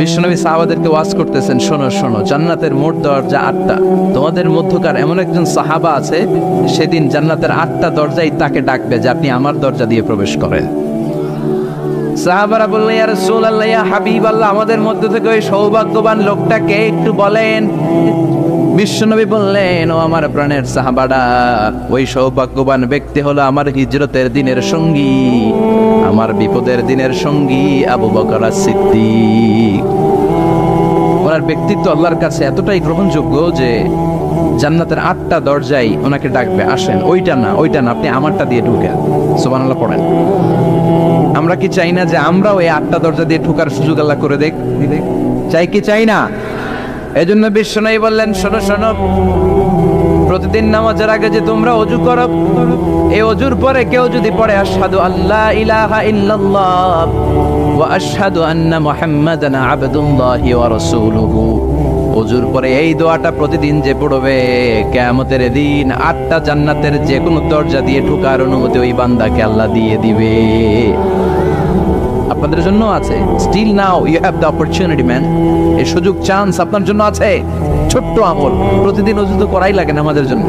বিশ্বনবী সাহাবাদেরকে ওয়াজ করতেছেন, শোনো শোনো, জান্নাতের মোট দরজা 8টা। তোমাদের মধ্যকার এমন একজন সাহাবা আছে, সেদিন জান্নাতের 8টা দরজাই তাকে ডাকবে যে আপনি আমার দরজা দিয়ে প্রবেশ করেন। সাহাবারা বললেন, ইয়া রাসূলুল্লাহ, ইয়া হাবিবাল্লাহ, আমাদের মধ্য থেকে ওই সৌভাগ্যবান লোকটাকে একটু বলেন। বিশ্বনবী বললেন, ও আমার প্রাণের সাহাবারা, ওই সৌভাগ্যবান ব্যক্তি হলো আমার হিজরতের দিনের সঙ্গী, আমার বিপদের দিনের সঙ্গী আবু বকর as-সিদ্দিক। ওনার ব্যক্তিত্ব আল্লাহর কাছে এতটাই গ্রহণযোগ্য যে জান্নাতের 8টা দরজাই ওনাকে ডাকবে, আসেন। ওইটা না, ওইটা না, আপনি আমারটা দিয়ে ঢুকেন। সুবহানাল্লাহ পড়েন। আমরা কি চাই না যে আমরা ওই 8টা দরজা দিয়ে ঢোকার সুযোগ আল্লাহ করে দেখ? চাই কি চাই না? এজন্য বিশ্বনবী বললেন, শোনো শোনো, প্রতিদিন নামাজের আগে যে তোমরা ওযু করো, এই ওযুর পরে কেউ যদি পড়ে আশহাদু আল্লা ইলাহা ইল্লাল্লাহ ওয়া আশহাদু আন্না মুহাম্মাদান আবদুল্লাহি ওয়া রাসূলুহু, ওযুর পরে এই দোয়াটা প্রতিদিন যে পড়বে, কিয়ামতের দিন 8টা জান্নাতের যে কোনো দরজা দিয়ে ঢোকার অনুমতি ওই বান্দাকে আল্লাহ দিয়ে দিবে। আপনাদের জন্য আছে। Still now you have the opportunity man. এই সুযোগ, চান্স আপনার জন্য আছে। ছোট্ট আমল, প্রতিদিন ওযু তো করাই লাগে না আমাদের জন্য।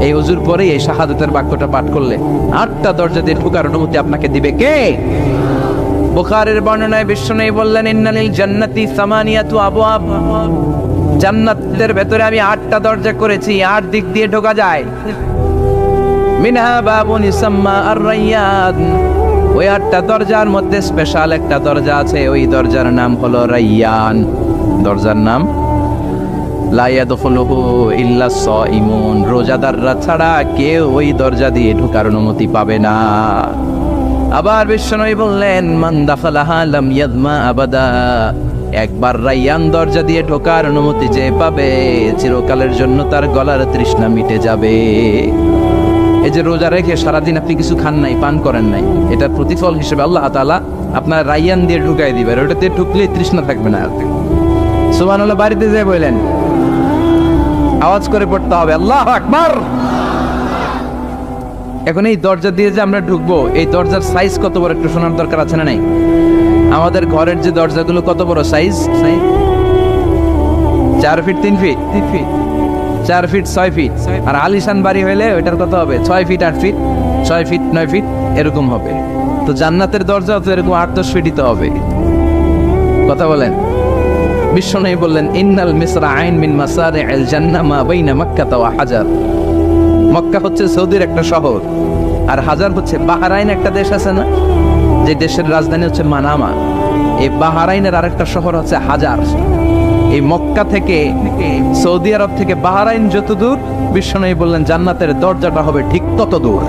এই ওযুর পরে এই শাহাদাতের বাক্যটা পাঠ করলে 8টা দরজা দিয়ে ঢোকার অনুমতি আপনাকে দিবে কে? বুখারীর বর্ণনায় বিশ্বনবী বললেন, ইন্নালিল জান্নাতি সামানিয়াতু আবওয়াব, জান্নাতের ভেতরে আমি 8টা দরজা করেছি, 8 দিক দিয়ে ঢোকা যায়। মিনহা বাবুন ইসাম্মা আর-রায়্যান, ওই 8টা দরজার মধ্যে স্পেশাল একটা দরজা আছে, ওই দরজার নাম হলো রায়্যান। দরজার নাম লা ইয়াদখুলুহু ইল্লা সাইমুন, রোজাদাররা ছাড়া কেউ ওই দরজা দিয়ে ঢোকার অনুমতি পাবে না। আবার বিশ্বনবী বললেন, মান দাখালাহা লাম ইয়াদমা আবাদা, একবার রায়্যান দরজা দিয়ে ঢোকার অনুমতি যে পাবে, চিরকালের জন্য তার গলার তৃষ্ণা মিটে যাবে। এই যে রোজা রেখে সারাদিন আপনি কিছু খান নাই, পান করেন নাই, এটা প্রতিফল হিসেবে আল্লাহ তাআলা আপনার রায়্যান দিয়ে ঢুকাই দিবে। ওটাতে ঢুকলেই তৃষ্ণা থাকবে না। সুবহানাল্লাহ বাড়িতে যেয়ে বললেন, আওয়াজ করে পড়তে হবে আল্লাহু আকবার। এখন এই দরজা দিয়ে যে আমরা ঢুকবো, এই দরজার সাইজ কত বড় একটু শোনার দরকার আছে না নাই? আমাদের ঘরের যে দরজাগুলো কত বড় size? 4 feet 3 feet 4 feet 6 feet. আর আলিশান বাড়ি হইলে ওইটার কত হবে? 6 ফিট 8 ফিট 6 ফিট 9 ফিট এরকম হবে। তো জান্নাতের দরজা তো এরকম 8-10 ফিটই তো হবে। কথা বলেন। বিশ্বনবী বললেন, ইন্নাল মিসরাআইন মিন মাসারি'ল জান্নাহ মা বাইনা মক্কা ওয়া হাজার। মক্কা হচ্ছে সৌদির একটা শহর, আর হাজার হচ্ছে বাহরাইন একটা দেশ আছে না, যে দেশের রাজধানী হচ্ছে মানামা। এই বাহরাইনের আরেকটা শহর হচ্ছে হাজার। এই মক্কা থেকে, সৌদি আরব থেকে বাহরাইন যত দূর, বিশ্বনবী বললেন জান্নাতের দরজাটা হবে ঠিক তত দূর।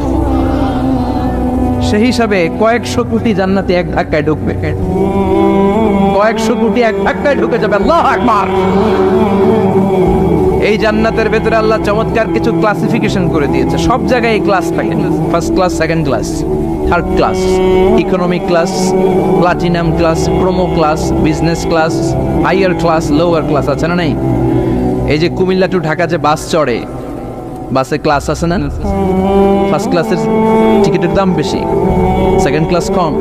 সেই হিসাবে কয়েকশো কোটি জান্নাতে এক ধাক্কায় ঢুকবে, কয়েকশো কোটি এক ধাক্কায় ঢুকে যাবে। আল্লাহু আকবার। এই জান্নাতের ভেতরে আল্লাহ চমৎকার কিছু ক্লাসিফিকেশন করে দিয়েছে। সব জায়গায় এই ক্লাস থাকে, first class, second class, third class, economic class, platinum class, promo class, business class, higher class, lower class আছে না নাই? এই যে কুমিল্লা টু ঢাকা যে বাস চড়ে, বাসে ক্লাস আছে না? ফার্স্ট ক্লাসের টিকিটের দাম বেশি, সেকেন্ড ক্লাস কম।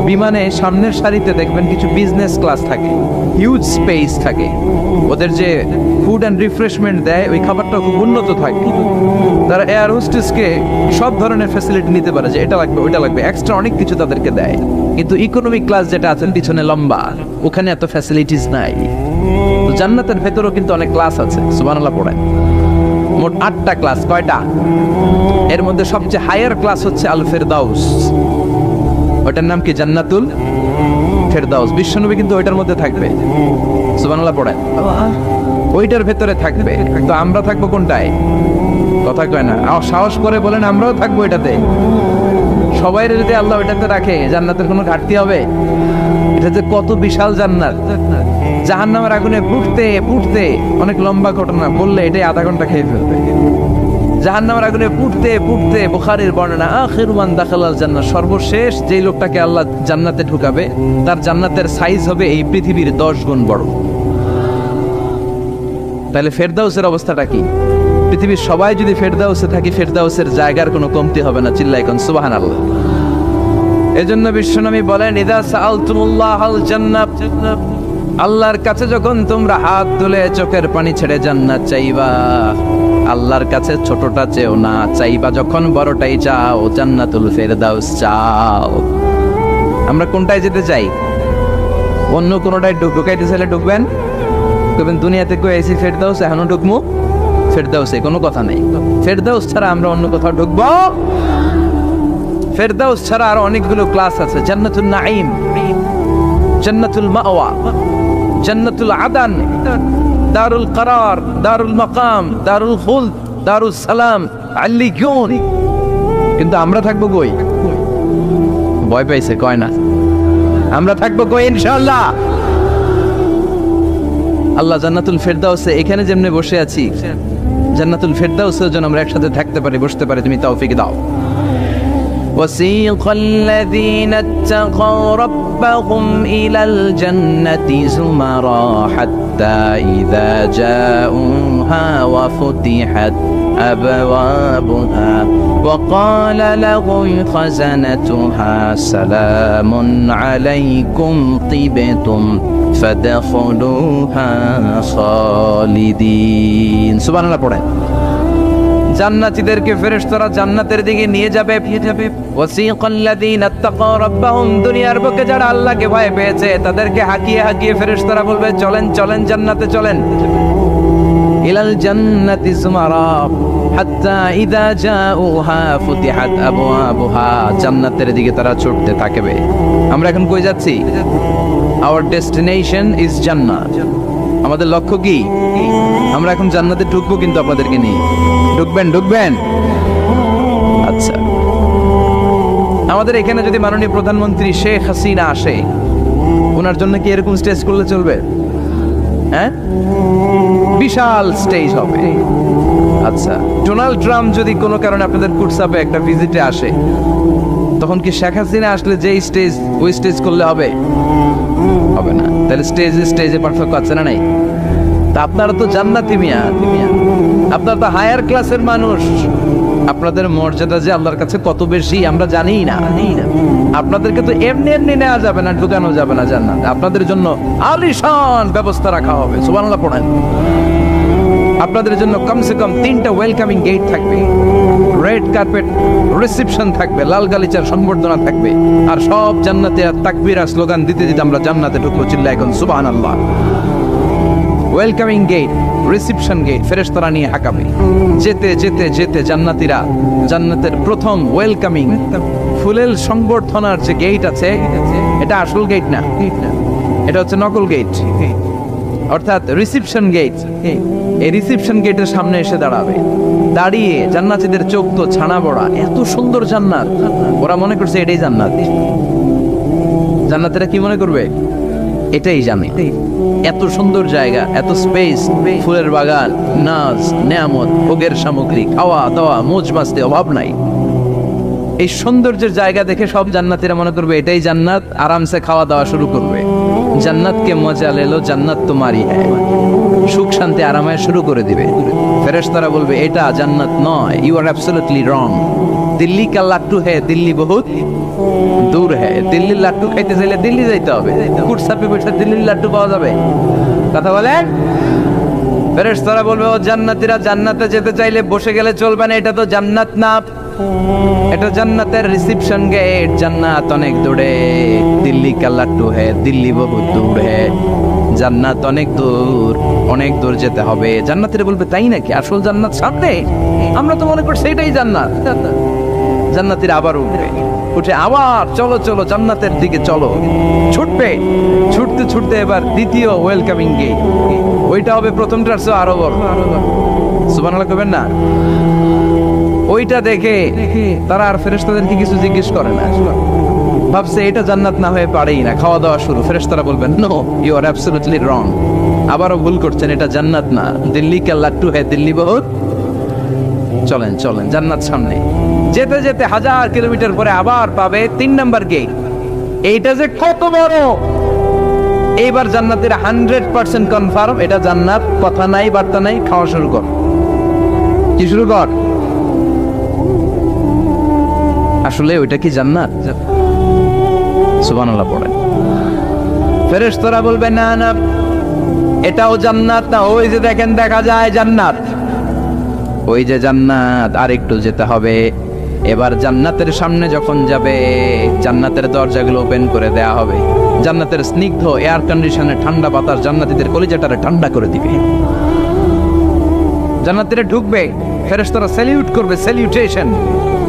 বিমানে সামনের সারিতে দেখবেন কিছু বিজনেস ক্লাস থাকে, হিউজ স্পেস থাকে, ওদের যে ফুড অ্যান্ড রিফ্রেশমেন্ট দেয় ওই খাবারটা খুব উন্নত থাকে। তারা এয়ার হোস্টেসকে সব ধরনের ফ্যাসিলিটি নিতে পারে, যে এটা লাগবে ওইটা লাগবে, এক্সট্রা অনেক কিছু তাদেরকে দেয়। কিন্তু ইকোনমিক ক্লাস যেটা আছে পিছনে লম্বা, ওখানে এত ফ্যাসিলিটিস নাই। তো জান্নাতের ভেতরেও কিন্তু অনেক ক্লাস আছে। সুবহানাল্লাহ পড়েন। মোট 8টা ক্লাস। কয়টা? এর মধ্যে সবচেয়ে হায়ার ক্লাস হচ্ছে আল ফেরদাউস। ওটার নাম কি? জান্নাতুল ফেরদাউস। বিশ্বনবী কিন্তু ওইটার মধ্যে থাকবে। সুবহানাল্লাহ পড়েন। ওইটার ভেতরে থাকবে। তো আমরা থাকবো কোনটায়? কথা কয় না, সাহস করে বলেন আমরাও থাকবো এটাতে। সবাই যদি আল্লাহ ওইটাতে রাখে, জান্নাতের কোনো ঘাটতি হবে? এটা যে কত বিশাল জান্নাত। জাহান্নামের আগুনে পুড়তে পুড়তে, অনেক লম্বা ঘটনা বললে এটাই আধা ঘন্টা খেয়ে ফেলবে। জাহান্নামের আগুনে পুড়তে পুড়তে, বুখারীর বর্ণনা, আখিরু মান দাখালাল জান্নাহ, সর্বশেষ যেই লোকটাকে আল্লাহ জান্নাতে ঢুকাবে, তার জান্নাতের সাইজ হবে এই পৃথিবীর 10 গুণ বড়। তাহলে ফেরদাউসের অবস্থাটা কি? পৃথিবীর সবাই যদি ফেরদাউসে থাকি, ফেরদাউসের জায়গার কোনো কমতি হবে না। চিল্লায় কোন সুবহানাল্লাহ। এজন্য বিশ্বনবী বলেন, ইদা সাআলতুমুল্লাহাল জান্নাত, আল্লাহর কাছে যখন তোমরা হাত তুলে চোখের পানি ছেড়ে জান্নাত চাইবা, আল্লাহর কাছে ছোটটা চেও না, চাইবা যখন বড়টাই চাও, জান্নাতুল ফেরদাউস চাও। আমরা কোনটায় যেতে চাই? অন্য কোনটায় ঢুকাইতে চাইলে ঢুকবেন, দুনিয়াতে কই আইছি ফেরদাউস, এখনো ঢুকমু ফেরদাউসে, কোনো কথা নেই। ফেরদাউস ছাড়া আমরা অন্য কোথাও ঢুকবো? ফেরদাউস ছাড়া আর অনেকগুলো ক্লাস আছে। জান্নাতুল নাঈম, জান্নাতুল মাওয়া, জান্নাতুল আদান, দারুল করার, দারুল মাকাম, দারুল খুলদ, দারুল সালাম, আল্লিয়ুন। কিন্তু আমরা থাকবো কই? ভয় পাইছে, কয় না। আমরা থাকবো কই ইনশাআল্লাহ? আল্লাহ জান্নাতুল ফেরদাউসে, এখানে যেমনে বসে আছি, জান্নাতুল ফেরদাউসে যেন আমরা একসাথে থাকতে পারি, বসতে পারি। তুমি তৌফিক দাও। وسيق الذين اتقوا ربهم إلى الجنة زمرا حتى إذا جاءوها وفتحت أبوابها وقال لهم خزنتها سلام عليكم طبتم فادخلوها خالدين। সুবহান আল্লাহ পড়েন। জান্নাতীদেরকে ফেরেশতারা জান্নাতের দিকে নিয়ে যাবে। ওয়াসিকাল্লাযীনা ইত্তাকাউ রাব্বাহুম, দুনিয়ার বুকে যারা আল্লাহকে ভয় পেয়েছে তাদেরকে হাঁকিয়ে হাঁকিয়ে ফেরেশতারা বলবে, চলেন চলেন জান্নাতে চলেন। ইলাল জান্নাতি যুমারা হাত্তা ইযা জাউহা ফুতিহাত আবওয়াবুহা, জান্নাতের দিকে তারা ছুটতে থাকবে। আমরা এখন কই যাচ্ছি? আওয়ার ডেস্টিনেশন ইজ জান্নাত। আমাদের লক্ষ্য কি? আমরা এখন জান্নাতে ঢুকবো, কিন্তু আপনাদেরকে নিয়ে ঢুকবেন? ঢুকবেন? আচ্ছা, আমাদের এখানে যদি মাননীয় প্রধানমন্ত্রী শেখ হাসিনা আসে, ওনার জন্য কি এরকম স্টেজ করলে চলবে? হ্যাঁ, বিশাল স্টেজ হবে। আচ্ছা, ডোনাল্ড ট্রাম্প যদি কোনো কারণে আপনাদের কুটসাপে একটা ভিজিটে আসে, তখন কি শেখ হাসিনা আসলে যে স্টেজ, ওই স্টেজ করলে হবে? হবে না। তাহলে স্টেজে পার্থক্য আছে না নাই? তা আপনারা তো জান্নাতি মিয়া, আপনারা তো হায়ার ক্লাসের মানুষ। আপনাদের মর্যাদা যে আল্লাহর কাছে কত বেশি আমরা জানি না। আপনাদেরকে তো এমনি এমনি নেওয়া যাবে না, ঢুকানো যাবে না জান্নাতে। আপনাদের জন্য আলিশান ব্যবস্থা রাখা হবে। সুবহানাল্লাহ পড়েন। আপনাদের জন্য কমসে কম 3টা ওয়েলকামিং গেট থাকবে, রেড কার্পেট রিসেপশন থাকবে, লাল গালিচার সংবর্ধনা থাকবে, আর সব জান্নাতীরা তাকবীর আর স্লোগান দিতে দিতে আমরা জান্নাতে ঢুকবো। চিল্লায় এখন সুবহানাল্লাহ। ওয়েলকামিং গেট, রিসেপশন গেট ফেরেশতারা নিয়ে হাঁকাবে। যেতে যেতে যেতে জান্নাতীরা জান্নাতের প্রথম ওয়েলকামিং ফুলেল সংবর্ধনার যে গেট আছে, এটা আসল গেট না, এটা হচ্ছে নকল গেট, অর্থাৎ রিসেপশন গেট। এই রিসেপশন গেটের সামনে এসে দাঁড়াবে। দাঁড়িয়ে জান্নাতীদের চোখ তো ছানা বড়া, এত সুন্দর জান্নাত, ওরা মনে করছে এটাই জান্নাত। জান্নাতীরা কি মনে করবে? এটাই জানে। এত সুন্দর জায়গা, এত স্পেস, ফুলের বাগান, নাজ, নেয়ামত, ভোগের সামগ্রী, খাওয়া দাওয়া, মোজ মাস্তি অভাব নাই। এই সৌন্দর্যের জায়গা দেখে সব জান্নাতীরা মনে করবে এটাই জান্নাত, আরামসে খাওয়া দাওয়া শুরু করবে। জান্নাতকে মজা লেলো, জান্নাত তোমারই হ্যায়, সুখ শান্তি আরামে শুরু করে দিবে। ফেরেশতারা বলবে এটা জান্নাত নয়, you are absolutely wrong. Delhi কা লাট্টু হ্যায়, দিল্লি বহুত দূর হ্যায়। দিল্লির লাট্টু খাইতে চাইলে দিল্লি যাইতে হবে, কুটসাপে বসে দিল্লির লাট্টু পাওয়া যাবে? কথা বলেন। ফেরেশতারা বলবে ও জান্নাতীরা, জান্নাতে যেতে চাইলে বসে গেলে চলবে না, এটা তো জান্নাত না, এটা জান্নাতের রিসেপশন গেট। জান্নাত অনেক দূরে, দিল্লি কা লাট্টু হ্যায়, দিল্লি বহুত দূর হ্যায়। জান্নাত অনেক দূর, অনেক দূর যেতে হবে। জান্নাতীরা বলবে তাই নাকি? আসল জান্নাত সামনে, আমরা তো মনে করছি এটাই জান্নাত। জান্নাতীরা আবার উঠবে, উঠে আবার চলো চলো জান্নাতের দিকে চলো, ছুটবে। ছুটতে ছুটতে এবার দ্বিতীয় ওয়েলকামিং গেট, ওইটা হবে প্রথমটার চেয়ে আরো বড়। সুবহানাল্লাহ কইবেন না? ওইটা দেখে তারা আর ফেরেশতাদেরকে কিছু জিজ্ঞেস করে না, ভাবছে এটা জান্নাত না হয়ে পারেই না। খাওয়া দাওয়া শুরু। ফেরেশতারা বলবেন no, you are absolutely wrong, আবারও ভুল করছেন, এটা জান্নাত না, দিল্লি কা লাট্টু হ্যায়, দিল্লি বহুত। চলেন চলেন জান্নাত সামনে। যেতে যেতে 1000 কিলোমিটার পরে আবার পাবে 3 নাম্বার গেট। এইটা যে কত বড়! এইবার জান্নাতের 100% কনফার্ম এটা জান্নাত, কথা নাই বার্তা নাই, খাওয়া শুরু কর। কি শুরু কর? আসলে ওইটা কি জান্নাত? সুবহানাল্লাহ পড়েন। ফেরেশতারা বলবে না না এটাও জান্নাত না, ওই যে দেখেন দেখা যায় জান্নাত, ওই যে জান্নাত, আর একটু যেতে হবে। এবার জান্নাতের সামনে যখন যাবে জান্নাতের দরজাগুলো ওপেন করে দেয়া হবে, জান্নাতের স্নিগ্ধ এয়ার কন্ডিশনে ঠান্ডা বাতাস জান্নাতীদের কলিজাটারে ঠান্ডা করে দিবে। জান্নাতীরা ঢুকবে, ফেরেশতারা স্যালিউট করবে, স্যালিউটেশন,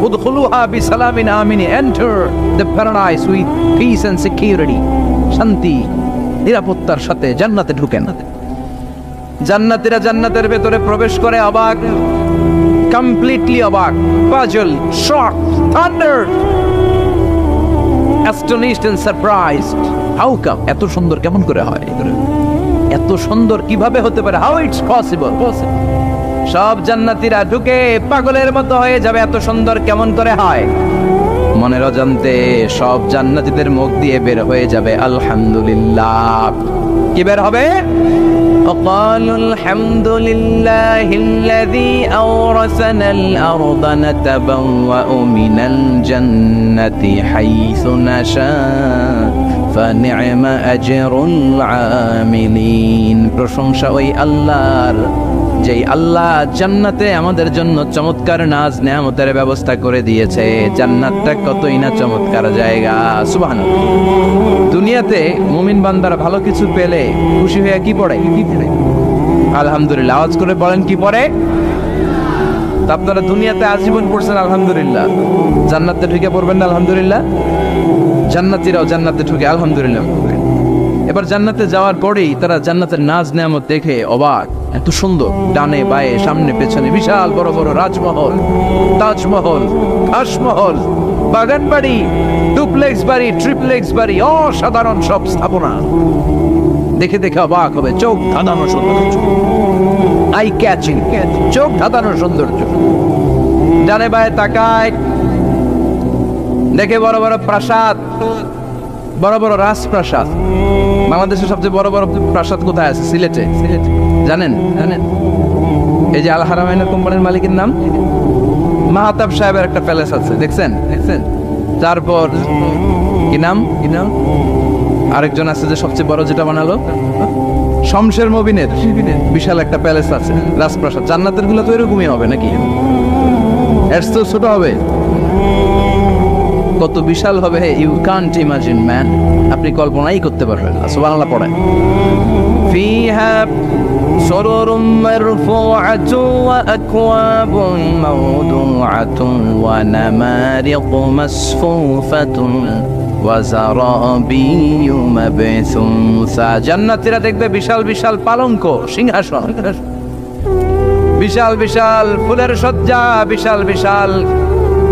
উদখুলুহা বিসালামিন আমিন, enter the paradise with peace and security, শান্তি নিরাপত্তার সাথে জান্নাতে ঢুকেন। জান্নাতীরা জান্নাতের ভেতরে প্রবেশ করে অবাক, কমপ্লিটলি অবাক, puzzle, shock, thunder, astonished and surprised. How come, এত সুন্দর কেমন করে হয়, এত সুন্দর কিভাবে হতে পারে, হাউ ইটস পসিবল। সব জান্নাতীরা ঢুকে পাগলের মতো হয়ে যাবে, এত সুন্দর কেমন করে হয়। মনের অজান্তে সব জান্নাতীদের মুখ দিয়ে বের হয়ে যাবে আলহামদুলিল্লাহ। কি বের হবে? وقالوا الحمد لله الذي أورثنا الأرض نتبوأ من الجنة حيث نشاء فنعم أجر العاملين। প্রশংসা ওই আল্লাহর, যেই আল্লাহ জান্নাতে আমাদের জন্য চমৎকার নাজ নেয়ামতের ব্যবস্থা করে দিয়েছে। জান্নাতটা কতই না চমৎকার জায়গা, সুবহানাল্লাহ। দুনিয়াতে মুমিন বান্দারা ভালো কিছু পেলে খুশি হয়ে কি পড়ে? আলহামদুলিল্লাহ। আওয়াজ করে বলেন কি পড়ে? আপনারা দুনিয়াতে আজীবন পড়ছেন আলহামদুলিল্লাহ, জান্নাতে ঢুকে পড়বেন না আলহামদুলিল্লাহ? জান্নাতীরাও জান্নাতে ঢুকে আলহামদুলিল্লাহ। এবার জান্নাতে যাওয়ার পরেই তারা জান্নাতের নাজ নেয়ামত দেখে অবাক, এত সুন্দর, ডানে বায়ে সামনে পেছনে বিশাল বড় বড় রাজমহল, তাজমহল, খাসমহল, বাগান বাড়ি, ডুপ্লেক্স বাড়ি, ট্রিপ্লেক্স বাড়ি, অসাধারণ সব স্থাপনা দেখে দেখে অবাক হবে। চোখ ধাঁধানো সৌন্দর্য, আই ক্যাচিং, চোখ ধাঁধানো সৌন্দর্য। ডানে বায়ে তাকায়, দেখে বড় বড় প্রাসাদ, বড় বড় রাজপ্রাসাদ। বাংলাদেশের সবচেয়ে বড় বড় প্রাসাদ কোথায় আছে? সিলেটে। জানেন? জানেন এই যে আল হারামাইনের কোম্পানির মালিকের নাম মাহতাব সাহেবের একটা প্যালেস আছে, দেখছেন? দেখছেন? তারপর কি নাম, কি নাম আরেকজন আছে যে সবচেয়ে বড় যেটা বানালো, শমশের মবিনের বিশাল একটা প্যালেস আছে, রাজপ্রাসাদ। জান্নাতের গুলো তো এরকমই হবে নাকি? এর তো ছোট হবে, কত বিশাল হবে, ইউ কান্ট ইমাজিন ম্যান, আপনি কল্পনাই করতে পারবেন না। সুবহানাল্লাহ পড়েন। ফিহা সুরুরুম মারফুআতুন ওয়া আকওয়াবুন মাওদুআতুন ওয়া নামারিকু মাসফুফাতুন ওয়া যারাবিয়্যু মাবসুসা। জান্নাতীরা দেখবে বিশাল বিশাল পালঙ্ক, সিংহাসন, বিশাল বিশাল ফুলের সজ্জা, বিশাল বিশাল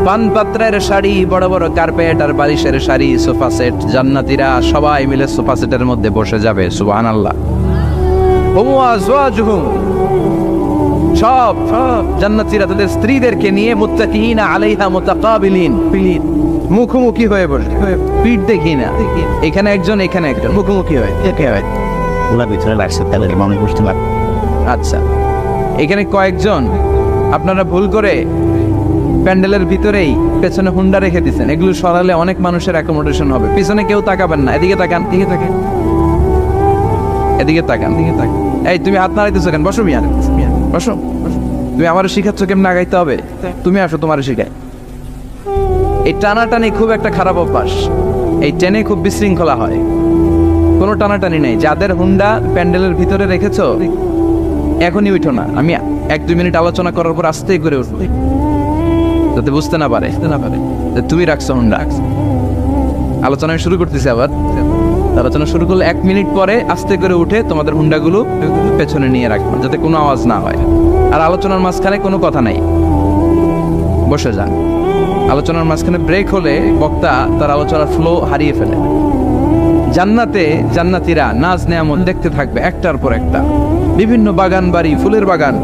পানপাত্রের শাড়ি, বড় বড় কার্পেট আর বালিশের শাড়ি, সোফা সেট। জান্নাতীরা সবাই মিলে সোফা সেটের মধ্যে বসে যাবে, সুবহানাল্লাহ। সব জান্নাতীরা তাদের স্ত্রীদেরকে নিয়ে মুত্তাকিনা আলাইহা মুতাকাবিলিন, মুখোমুখি হয়ে বসে, পিঠ দেখি না, এখানে একজন এখানে একজন, মুখোমুখি হয়ে। আচ্ছা, এখানে কয়েকজন আপনারা ভুল করে প্যান্ডেলের ভিতরেই পেছনে হুন্ডা রেখে দিচ্ছেন, এগুলো সরালে অনেক মানুষের অ্যাকোমোডেশন হবে। পিছনে কেউ তাকাবেন না, এদিকে তাকান, এদিকে তাকান, এদিকে তাকান, এদিকে তাকান। এই তুমি হাত নাড়াইতেছো কেন? বসো মিয়া, বসো। তুমি আমারও শিখাচ্ছ কেমন আগাইতে হবে? তুমি আসো, তোমারও শিখাই। এই টানাটানি খুব একটা খারাপ অভ্যাস, এই টেনে খুব বিশৃঙ্খলা হয়। কোনো টানাটানি নেই। যাদের হুন্ডা প্যান্ডেলের ভিতরে রেখেছো এখনই উঠো না, আমি 1-2 মিনিট আলোচনা করার পর আস্তেই করে উঠবো, যাতে বুঝতে না পারে তুমি রাখছো হুন্ডা। আলোচনা শুরু করতেছি, আবার আলোচনা শুরু করলে 1 মিনিট পরে আস্তে করে উঠে তোমাদের হুন্ডাগুলো পেছনে নিয়ে রাখবে, যাতে কোনো আওয়াজ না হয়। আর আলোচনার মাঝখানে কোনো কথা নাই, বসে যান। আলোচনার মাঝখানে ব্রেক হলে বক্তা তার আলোচনার ফ্লো হারিয়ে ফেলে। জান্নাতে জান্নাতীরা নাজ নেয়ামত দেখতে থাকবে একটার পর একটা, বিভিন্ন বাগান বাড়ি, ফুলের বাগান।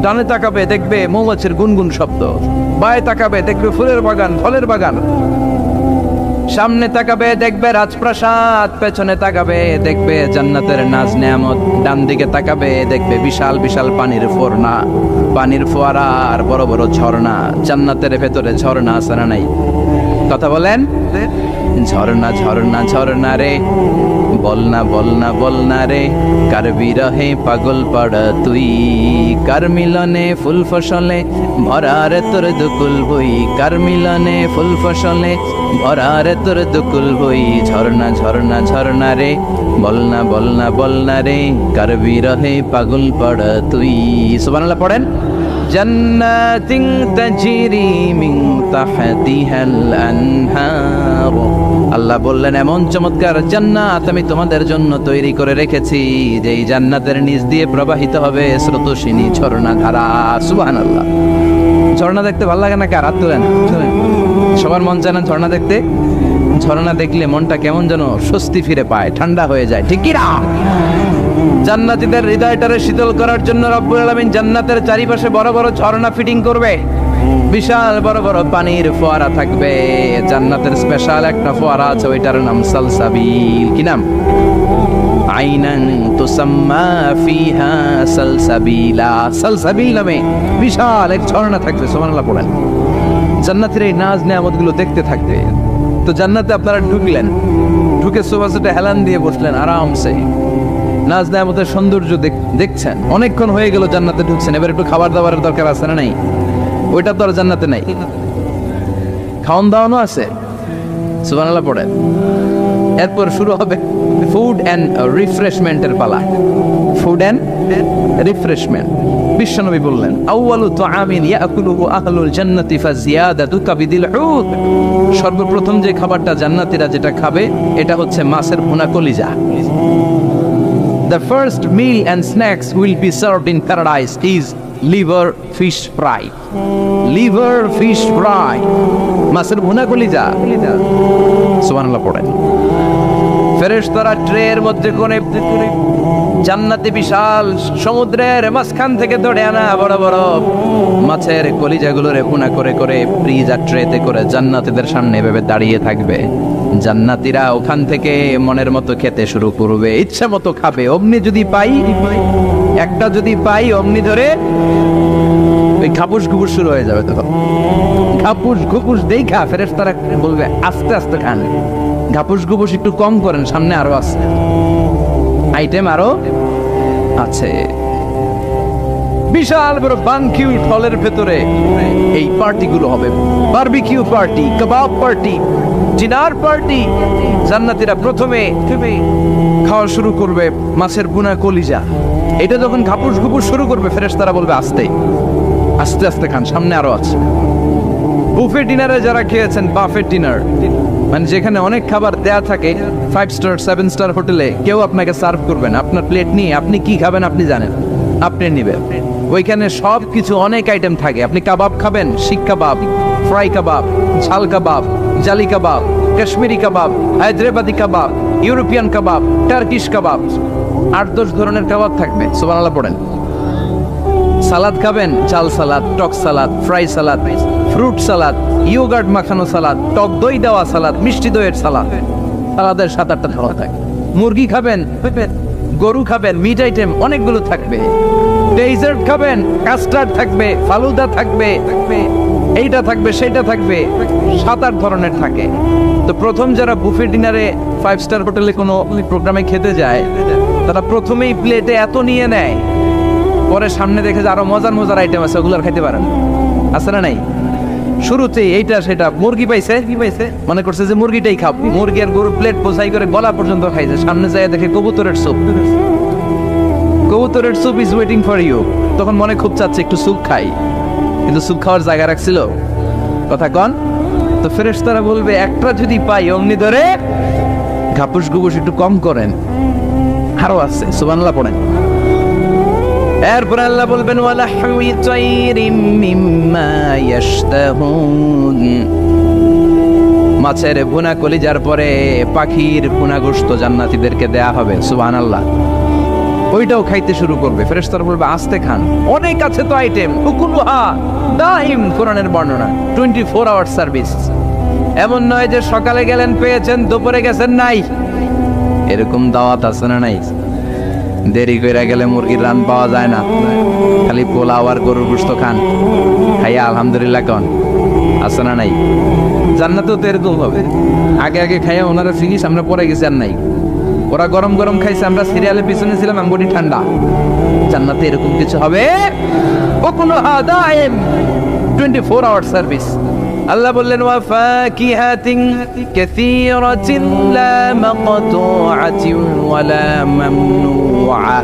ডানে তাকাবে দেখবে মৌমাছির গুনগুন শব্দ, বায়ে তাকাবে দেখবে ফুলের বাগান, ফলের বাগান। সামনে তাকাবে দেখবে রাজপ্রাসাদ, পেছনে তাকাবে দেখবে জান্নাতের নাজ নেয়ামত। ডান দিকে তাকাবে দেখবে বিশাল বিশাল পানির ফোয়ারা, পানির ফোয়ারা আর বড় বড় ঝর্ণা। জান্নাতের ভেতরে ঝর্ণা আছে না নাই? কথা বলেন। ঝরনা ঝরনা ঝরনা রে, বলনা বলনা বলনা রে, কার বিরহে পাগল পাড়া তুই, কার মিলনে ফুল ফসলে ভরা রে তোর দুকুল বই, কার মিলনে ফুল ফসলে ভরা রে তোর দুকুল বই, ঝরনা ঝরনা ঝরনা রে, বলনা বলনা বলনা রে, কার বিরহে পাগল পাড়া তুই। সুবহানাল্লাহ পড়েন। জান্নাতিন তাজরি মিন তাহতিহাল আনহার, আল্লাহ বললেন এমন চমৎকার জান্নাত আমি তোমাদের জন্য তৈরি করে রেখেছি, যে এই জান্নাতের নিচ দিয়ে প্রবাহিত হবে স্রোতস্বিনী ঝর্ণা ধারা। সুবহানাল্লাহ। ঝর্ণা দেখতে ভালো লাগে না? কার হাত তোলেন? সবার মন চায় না ঝর্ণা দেখতে? ঝর্ণা দেখলে মনটা কেমন যেন স্বস্তি ফিরে পায়, ঠান্ডা হয়ে যায়, ঠিক কি না? জান্নাতীদের হৃদয়টারে শীতল করার জন্য রব্বুল আলামিন জান্নাতের চারিপাশে বড় বড় ঝর্ণা ফিটিং করবে, বিশাল বড় বড় পানির ফোয়ারা থাকবে। জান্নাতের স্পেশাল একটা ফোয়ারা আছে, ওইটার নাম সালসাবিল। কি নাম? আইনান তুসাম্মা ফিহা সালসাবিলা। সালসাবিল নামে বিশাল এক ঝর্ণা থাকবে। সুবহানাল্লাহ পড়েন। জান্নাতের এই নাজ নেয়ামতগুলো দেখতে থাকবে। তো জান্নাতে আপনারা ঢুকলেন, ঢুকে সোফাসেটে হেলান দিয়ে বসলেন আরামসে, নাজ নেয়ামতের সৌন্দর্য দেখছেন। অনেকক্ষণ হয়ে গেল জান্নাতে ঢুকছেন, এবার একটু খাবার দাবারের দরকার আছে না? নাই? ওইটা তো আর জান্নাতে নাই। খাওয়ান দাওয়ানো আছে। সুবহানাল্লাহ পড়েন। এরপর শুরু হবে ফুড এন্ড রিফ্রেশমেন্টের পালা। Food and refreshment. বিশ্বনবী বললেন আউয়ালু তুআমিন ইয়াকুলুহু আহলুল জান্নাতি ফাজিয়াদাতু কাবিদিল হুত, সর্বপ্রথম যে খাবারটা জান্নাতীরা যেটা খাবে এটা হচ্ছে মাছের ভুনা কলিজা। The first meal and snacks will be served in paradise is liver fish fry. Liver fish fry, মাছের ভুনা কলিজা। সুবহানাল্লাহ পড়েন। ফেরেশতারা ট্রের মধ্যে করে জান্নাতে বিশাল সমুদ্রের মাঝখান থেকে ধরে আনা বড় বড় মাছের কলিজাগুলোরে ভুনা করে করে ফ্রিজার ট্রেতে করে জান্নাতীদের সামনে এভাবে দাঁড়িয়ে থাকবে। জান্নাতীরা ওখান থেকে মনের মতো খেতে শুরু করবে, ইচ্ছা মতো খাবে। অমনি যদি পাই, একটা যদি পাই, অমনি ধরে ওই ঘাপুস ঘুপুস শুরু হয়ে যাবে। তখন ঘাপুস ঘুপুস দেখা ফেরেশতারা বলবে আস্তে আস্তে খান, ঘাপুস ঘুপুস একটু কম করেন, সামনে আরো আছে আইটেম, আরো আছে। বিশাল বড় বানকিউট হলের ভেতরে এই পার্টিগুলো হবে। বারবিকিউ পার্টি, কাবাব পার্টি, ডিনার পার্টি। জান্নাতীরা প্রথমে খাওয়া শুরু করবে মাছের ভুনা কলিজা। এটা যখন ঘাপুস ঘুপুস শুরু করবে ফেরেশতারা বলবে আস্তে আস্তে আস্তে খান, সামনে আরো আছে। বুফে ডিনারে যারা খেয়েছেন, বাফেট ডিনার মানে যেখানে অনেক খাবার দেয়া থাকে, 5 স্টার 7 স্টার হোটেলে কেউ আপনাকে সার্ভ করবেন, আপনার প্লেট নিয়ে আপনি কি খাবেন আপনি জানেন, আপনি নেবেন। ওইখানে সব কিছু অনেক আইটেম থাকে। আপনি কাবাব খাবেন, শিক কাবাব, ফ্রাই কাবাব, ঝাল কাবাব, জালি কাবাব, কাশ্মীরি কাবাব, হায়দ্রাবাদি কাবাব, ইউরোপিয়ান কাবাব, টার্কিশ কাবাব, 8-10 ধরনের কাবাব থাকবে। সুবহানাল্লাহ পড়েন। সালাদ খাবেন, চাল সালাদ, টক salad, fry salad, fruit salad, yoghurt মাখানো সালাদ, টক দই দেওয়া সালাদ, মিষ্টি দইয়ের সালাদ। সালাদের 7-8টা ধরন থাকে। মুরগি খাবেন, গরু খাবেন, মিট আইটেম অনেকগুলো থাকবে। ডেজার্ট খাবেন, কাস্টার্ড থাকবে, ফালুদা থাকবে, এইটা থাকবে, সেইটা থাকবে, 7-8 ধরনের থাকে। তো প্রথম যারা বুফে ডিনারে 5 স্টার হোটেলে কোনো প্রোগ্রামে খেতে যায়, তারা প্রথমেই প্লেটে এত নিয়ে নেয়, পরে সামনে দেখে যে আরো মজার মজার আইটেম আছে, ওগুলো আর খাইতে পারেন। আছে না নাই? শুরুতেই এইটা সেটা মুরগি পাইছে, কি পাইছে মনে করছে যে মুরগিটাই খাব, মুরগি আর গরু প্লেট বোঝাই করে গলা পর্যন্ত খাইছে। সামনে যায় দেখে কবুতরের স্যুপ, কবুতরের soup is waiting for you. তখন মনে খুব চাচ্ছে একটু স্যুপ খাই, কিন্তু স্যুপ খাওয়ার জায়গা রাখছিল কথা কন। তো ফেরেশতারা বলবে একটা যদি পাই অমনি ধরে ঘাপুস ঘুপুস একটু কম করেন, আরো আছে। সুবহানাল্লাহ পড়েন। এরপর আল্লাহ বলবেন ওয়ালাহমি তাইরিম মিম্মা ইয়াশতাহুন, মাছের ভুনা কলিজার পরে পাখির ভুনা গোশত জান্নাতীদেরকে দেয়া হবে। সুবহানাল্লাহ। ওইটাও খাইতে শুরু করবে। ফেরেশতারা বলবে আস্তে খান, অনেক আছে তো আইটেম। উকুলুহা দাইম, কোরআনের বর্ণনা 24 আওয়ার সার্ভিস। এমন নয় যে সকালে গেলেন পেয়েছেন, দুপুরে গেছেন নাই। এরকম দাওয়াত আছে না নাই? দেরি করে গেলে মুরগির রান পাওয়া যায় না, খালি পোলাও আর গরুর গোশত খান, খাইয়া আলহামদুলিল্লাহ কন, আছে না নাই? জান্নাতেও তো এরকম হবে, আগে আগে খাইয়া ওনারা ফিনিশ, আমরা পরে গেছি আর নাই। ওরা গরম গরম খাইছে, আমরা সিরিয়ালের পিছনে ছিলাম, আমগটি ঠান্ডা। জান্নাতে এরকম কিছু হবে, ওকুলুহা দাইম, 24 আওয়ার সার্ভিস। আল্লাহ বললেন ওয়া ফাকিহাতিন কাসীরাতিন লা মাকতুআতিন ওয়ালা মামনুআ।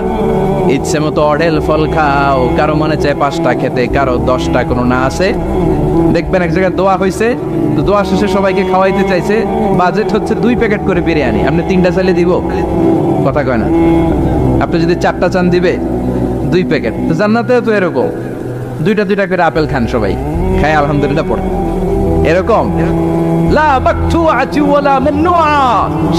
ইচ্ছে মতো অঢেল ফল খাও, কারো মনে চায় 5টা খেতে, কারো 10টা, কোনো না আছে। দেখবেন এক জায়গায় দোয়া হয়েছে, তো দোয়া শেষে সবাইকে খাওয়াইতে চাইছে, বাজেট হচ্ছে 2 প্যাকেট করে বিরিয়ানি, আপনি 3টা চাইলে দিব? কথা কয় না। আপনি যদি 4টা চান দিবে 2 প্যাকেট। তো জান্নাতেও তো এরকম, 2টা করে আপেল খান সবাই, খায় আলহামদুলিল্লাহ পড়ে। এরকম লা মাকতুআতি ওয়ালা মামনুআ,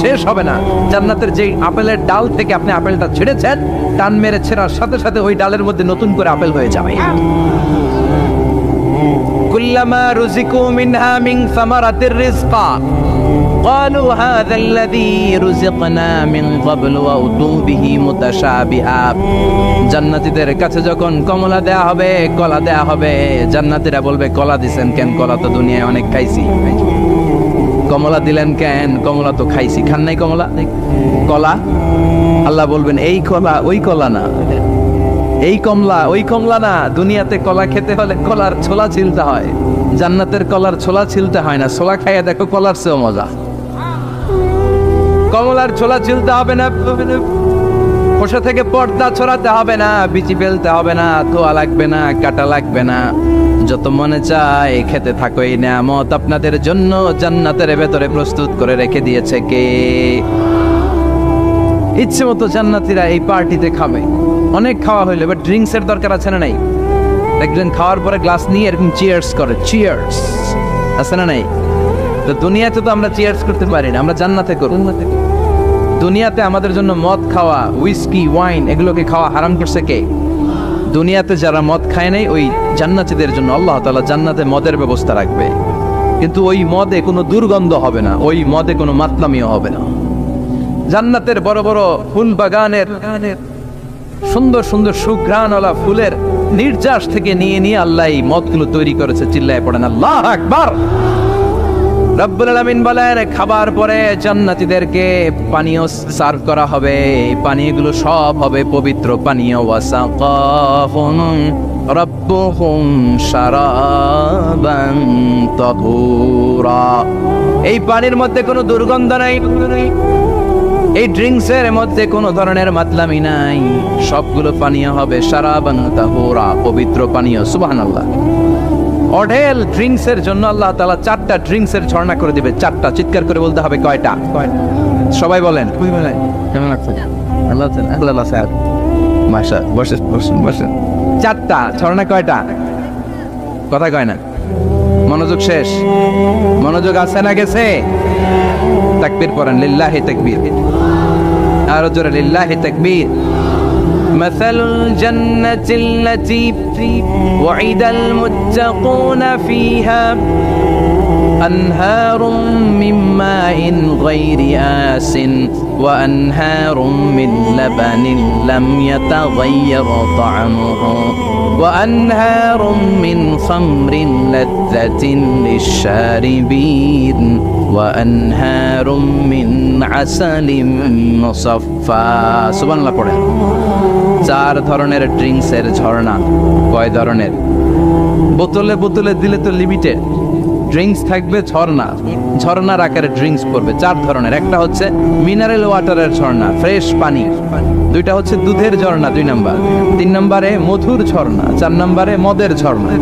শেষ হবে না। জান্নাতের যে আপেলের ডাল থেকে আপনি আপেলটা ছেড়েছেন, টান মেরে ছেড়ার সাথে সাথে ওই ডালের মধ্যে নতুন করে আপেল হয়ে যাবে। কুল্লামা রুজিকু মিনহা মিন সামারাতির রিজকা ক্বালু হাযা আল্লাযী রুজিকনা মিন ক্বাবলু ওয়া উতু বিহি মুতাশাবিহা। জান্নাতীদের কাছে যখন কমলা দেয়া হবে, কলা দেয়া হবে, জান্নাতীরা বলবে কলা দিবেন কেন? কলা তো দুনিয়ায় অনেক খাইছি। কমলা দিলেন কেন? কমলা তো খাইছি। খান নাই কমলা? কলা? আল্লাহ বলবেন এই কলা ওই কলা না, এই কমলা ওই কমলা না। দুনিয়াতে কলা খেতে হলে কলার ছোলা ছিলতে হয়, জান্নাতের কলার ছোলা ছিলতে হয় না। ছোলা খাইয়া দেখো, কলার চেয়েও মজা। কমলার ছোলা ছিলতে হবে না, খোসা থেকে পর্দা ছড়াতে হবে না, বিচি ফেলতে হবে না, ধোয়া লাগবে না, কাটা লাগবে না। যত মনে চায় খেতে থাকো, এই নিয়ামত আপনাদের জন্য জান্নাতের ভেতরে প্রস্তুত করে রেখে দিয়েছে কে? ইচ্ছে মতো জান্নাতীরা এই পার্টিতে খাবে। অনেক খাওয়া হইলো, এবার ড্রিঙ্কস এর দরকার আছে না নাই? দেখবেন খাওয়ার পরে গ্লাস নিয়ে এরকম চিয়ার্স করে, চিয়ার্স আছে না নাই? তো দুনিয়াতে তো আমরা চিয়ার্স করতে পারি না, আমরা জান্নাতে করব। দুনিয়াতে আমাদের জন্য মদ খাওয়া, হুইস্কি, ওয়াইন এগুলোকে খাওয়া হারাম করছে কে? দুনিয়াতে যারা মদ খায় নাই, ওই জান্নাতীদের জন্য আল্লাহ তাআলা জান্নাতে মদের ব্যবস্থা রাখবে। কিন্তু ওই মদে কোনো দুর্গন্ধ হবে না, ওই মদে কোনো মাতলামিও হবে না। জান্নাতের বড় বড় ফুল বাগানের সুন্দর সুন্দর সুঘ্রাণওয়ালা ফুলের নির্যাস থেকে নিয়ে নিয়ে আল্লাহ এই মদগুলো তৈরি করেছে। চিল্লায় পড়েন আল্লাহু আকবার। রব্বুল আলামিন বলেন, খাবার পরে জান্নাতীদেরকে পানীয় সার্ভ করা হবে। পানীয়গুলো সব হবে পবিত্র পানীয়। ওয়াসাকাহুম রাব্বুহুম শারাবান তাহুরা। এই পানির মধ্যে কোনো দুর্গন্ধ নাই, এই ড্রিঙ্কস এর মধ্যে কোনো ধরনের মাতলামি নাই। সবগুলো পানীয় হবে শারাবান তাহুরা, পবিত্র পানীয়। সুবহানাল্লাহ। অঢেল ড্রিঙ্কস এর জন্য আল্লাহ তাআলা 4টা ড্রিঙ্কস এর ঝর্ণা করে দিবে। 4টা, চিৎকার করে বলতে হবে কয়টা? সবাই বলেন। কেমন লাগছে? আল্লাহ স্যার মাশা, বসেন বসেন বসেন। 4টা ঝর্ণা, কয়টা? কথা কয় না। মনোযোগ শেষ। মনোযোগ আছে না গেছে? তাকবীর পড়েন, লিল্লাহি তাকবীর। আর জোরে লিল্লাহি তাকবীর। مثل الجنة التي وعد المتقون فيها أنهار من ماء غير آس وأنهار من لبن لم يتغير طعمه وأنهار من خمر لذة للشاربين وأنهار من عسل مصفى سبحان الله পড়ে। 4 ধরনের ড্রিঙ্কস এর ঝর্ণা। কয় ধরনের? বোতলে বোতলে দিলে তো লিমিটেড। ড্রিঙ্কস থাকবে ঝর্ণা, ঝর্ণার আকারে ড্রিঙ্কস পড়বে। 4 ধরনের। একটা হচ্ছে মিনারেল ওয়াটারের ঝর্ণা, ফ্রেশ পানি। 2টা হচ্ছে দুধের ঝর্ণা, 2 নাম্বার। 3 নম্বরে মধুর ঝর্ণা, 4 নম্বরে মদের ঝর্ণা।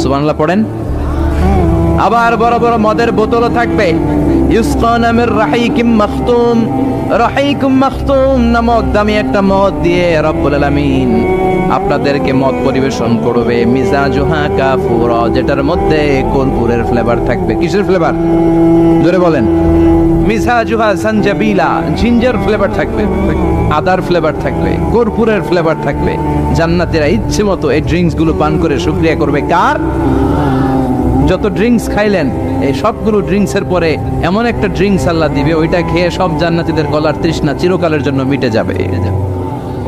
সুবহানাল্লাহ পড়েন। আবার বড় বড় মদের বোতলও থাকবে। ইউসকানা মির রাহিকিম মাখতুম। রাহিকুম মাখতুম নামক দামি একটা মদ দিয়ে রব্বুল আলামিন আপনাদেরকে মদ পরিবেশন করবে। মিজাজুহা কাফুরা, যেটার মধ্যে কর্পূরের ফ্লেভার থাকবে। কিসের ফ্লেভার? জোরে বলেন। মিজাজুহা সানজাবিলা, জিঞ্জার ফ্লেভার থাকবে, আদার ফ্লেভার থাকবে, কর্পূরের ফ্লেভার থাকবে। জান্নাতীরা ইচ্ছে মতো এই ড্রিঙ্কস গুলো পান করে শুকরিয়া করবে কার? যত ড্রিঙ্কস খাইলেন, এই সবগুলো ড্রিঙ্কস এর পরে এমন একটা ড্রিঙ্কস আল্লাহ দিবে, ওইটা খেয়ে সব জান্নাতীদের গলার তৃষ্ণা চিরকালের জন্য মিটে যাবে।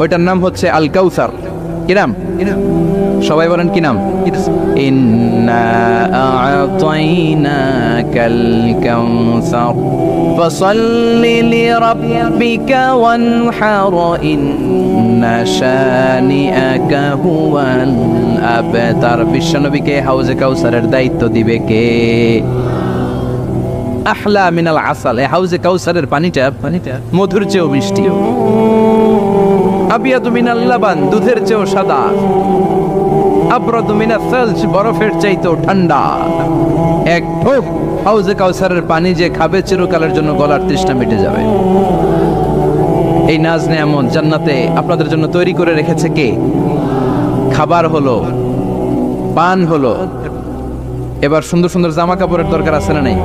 ওইটার নাম হচ্ছে আল কাউসার। কি নাম? সবাই বলেন কি নাম? ইন্না আ'তাইনাকাল কাউসার ফাসাল্লি লিরাব্বিকা ওয়ানহার ইন্না শানিআকা হুয়াল আবতার। বিশ্বনবীকে হাউজে কাউসারের দায়িত্ব দিবে কে? আহলা মিনাল আসাল। এই হাউজে কাউসারের পানিটা মধুর চেয়েও মিষ্টি। আবিয়াদু মিনাল লাবান, দুধের চেয়েও সাদা। আবরাদু মিনাস সালজ, বরফের চাইতেও ঠান্ডা। এক ঢোক হাউজে কাউসারের পানি যে খাবে চিরকালের জন্য গলার তৃষ্ণা মিটে যাবে। এই নাজ নেয়ামত জান্নাতে আপনাদের জন্য তৈরি করে রেখেছে কে? খাবার হলো, পান হলো, এবার সুন্দর সুন্দর জামা কাপড়ের দরকার আছে না নাই?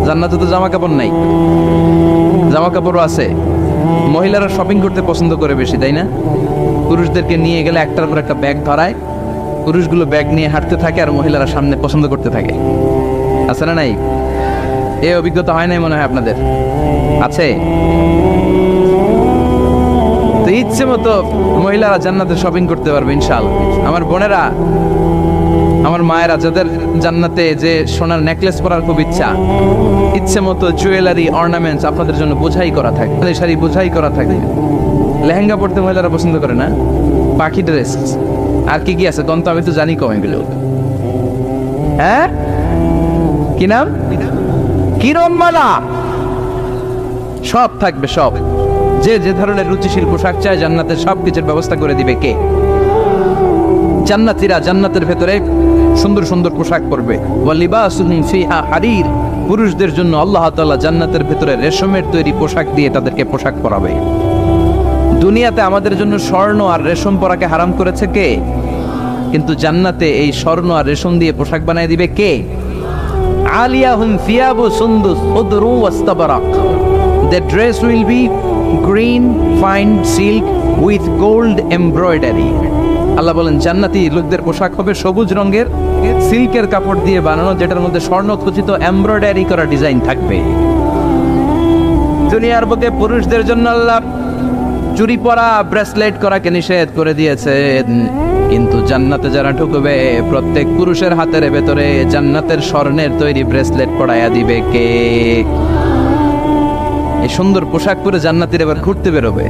জান্নাতে তো জামা কাপড় নাই, জামা কাপড়ও আছে। মহিলারা শপিং করতে পছন্দ করে বেশি, তাই না? পুরুষদেরকে নিয়ে গেলে একটার পর একটা ব্যাগ ধরায়, পুরুষগুলো ব্যাগ নিয়ে হাঁটতে থাকে আর মহিলারা সামনে পছন্দ করতে থাকে, আছে না নাই? এই অভিজ্ঞতা হয় নাই মনে হয় আপনাদের? আছে? তো ইচ্ছে মতো মহিলারা জান্নাতে শপিং করতে পারবে ইনশাআল্লাহ। আমার বোনেরা, আমার মায়েরা, যাদের জান্নাতে যে সোনার নেকলেস পরার খুব ইচ্ছে মতো জুয়েলারি অর্নামেন্টস আপনাদের জন্য বোঝাই করা থাকে, শাড়ি বোঝাই করা থাকে। লেহেঙ্গা পড়তে মহিলারা পছন্দ করে না? পাখি ড্রেস আর কি কি আছে কোন? তো আমি তো জানি কম এগুলো। হ্যাঁ, কি নাম? কিরণমালা, সব থাকবে সব। যে যে ধরনের রুচিশীল পোশাক চায় জান্নাতে সব কিছুর ব্যবস্থা করে দিবে কে? জান্নাতীরা জান্নাতের ভেতরে সুন্দর সুন্দর পোশাক পরবে। ওয়ালিবাসুহুম ফিহা হারির, পুরুষদের জন্য আল্লাহ তাআলা জান্নাতের ভেতরে রেশমের তৈরি পোশাক দিয়ে তাদেরকে পোশাক পরাবে। দুনিয়াতে আমাদের জন্য স্বর্ণ আর রেশম পরাকে হারাম করেছে কে? কিন্তু জান্নাতে এই স্বর্ণ আর রেশম দিয়ে পোশাক বানিয়ে দিবে কে? আলিয়াহুম সিয়াবু সুন্দুস খুদরু ওয়াস্তাবরাক, the dress will be green fine silk with gold embroidery। আল্লাহ বলেন জান্নাতি লোকদের পোশাক হবে সবুজ রঙের সিল্কের কাপড় দিয়ে বানানো, যেটার মধ্যে স্বর্ণ খচিত এমব্রয়ডারি করা ডিজাইন থাকবে। দুনিয়ার বুকে পুরুষদের জন্য আল্লাহ চুরি পরা, ব্রেসলেট করাকে নিষেধ করে দিয়েছেন, কিন্তু জান্নাতে যারা ঢুকবে প্রত্যেক পুরুষের হাতের ভেতরে জান্নাতের স্বর্ণের তৈরি ব্রেসলেট পরায়া দিবে কে? এই সুন্দর পোশাক পরে জান্নাতীরা এবার ঘুরতে বেরোবে।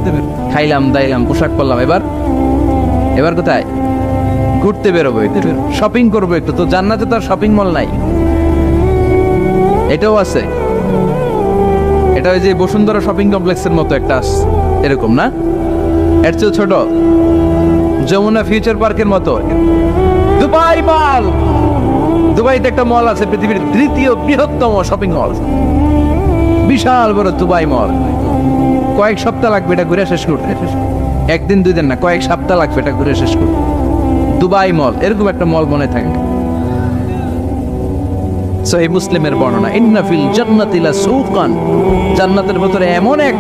খাইলাম দাইলাম পোশাক পরলাম, এবার কোথায়? ঘুরতে বেরোবে, শপিং করবো একটু। তো জান্নাতে তো আর শপিং মল নাই, এটাও আছে। এটা ওই যে বসুন্ধরা শপিং কমপ্লেক্সের মতো একটা এরকম না, এর চেয়ে ছোট, যমুনা ফিউচার পার্কের মতো। দুবাই মল, দুবাইতে একটা মল আছে, পৃথিবীর তৃতীয় বৃহত্তম শপিং মল, বিশাল বড় দুবাই মল। কয়েক সপ্তাহ লাগবে এটা ঘুরে শেষ করতে, একদিন দুই দিন না, কয়েক সপ্তাহ লাগবে এটা ঘুরে শেষ করতে। দুবাই মল, এরকম একটা মল মনে থাকে। সহিহ মুসলিমের বর্ণনা, ইন্না ফিল জান্নাতি লাসুকান, জান্নাতের ভিতরে এমন এক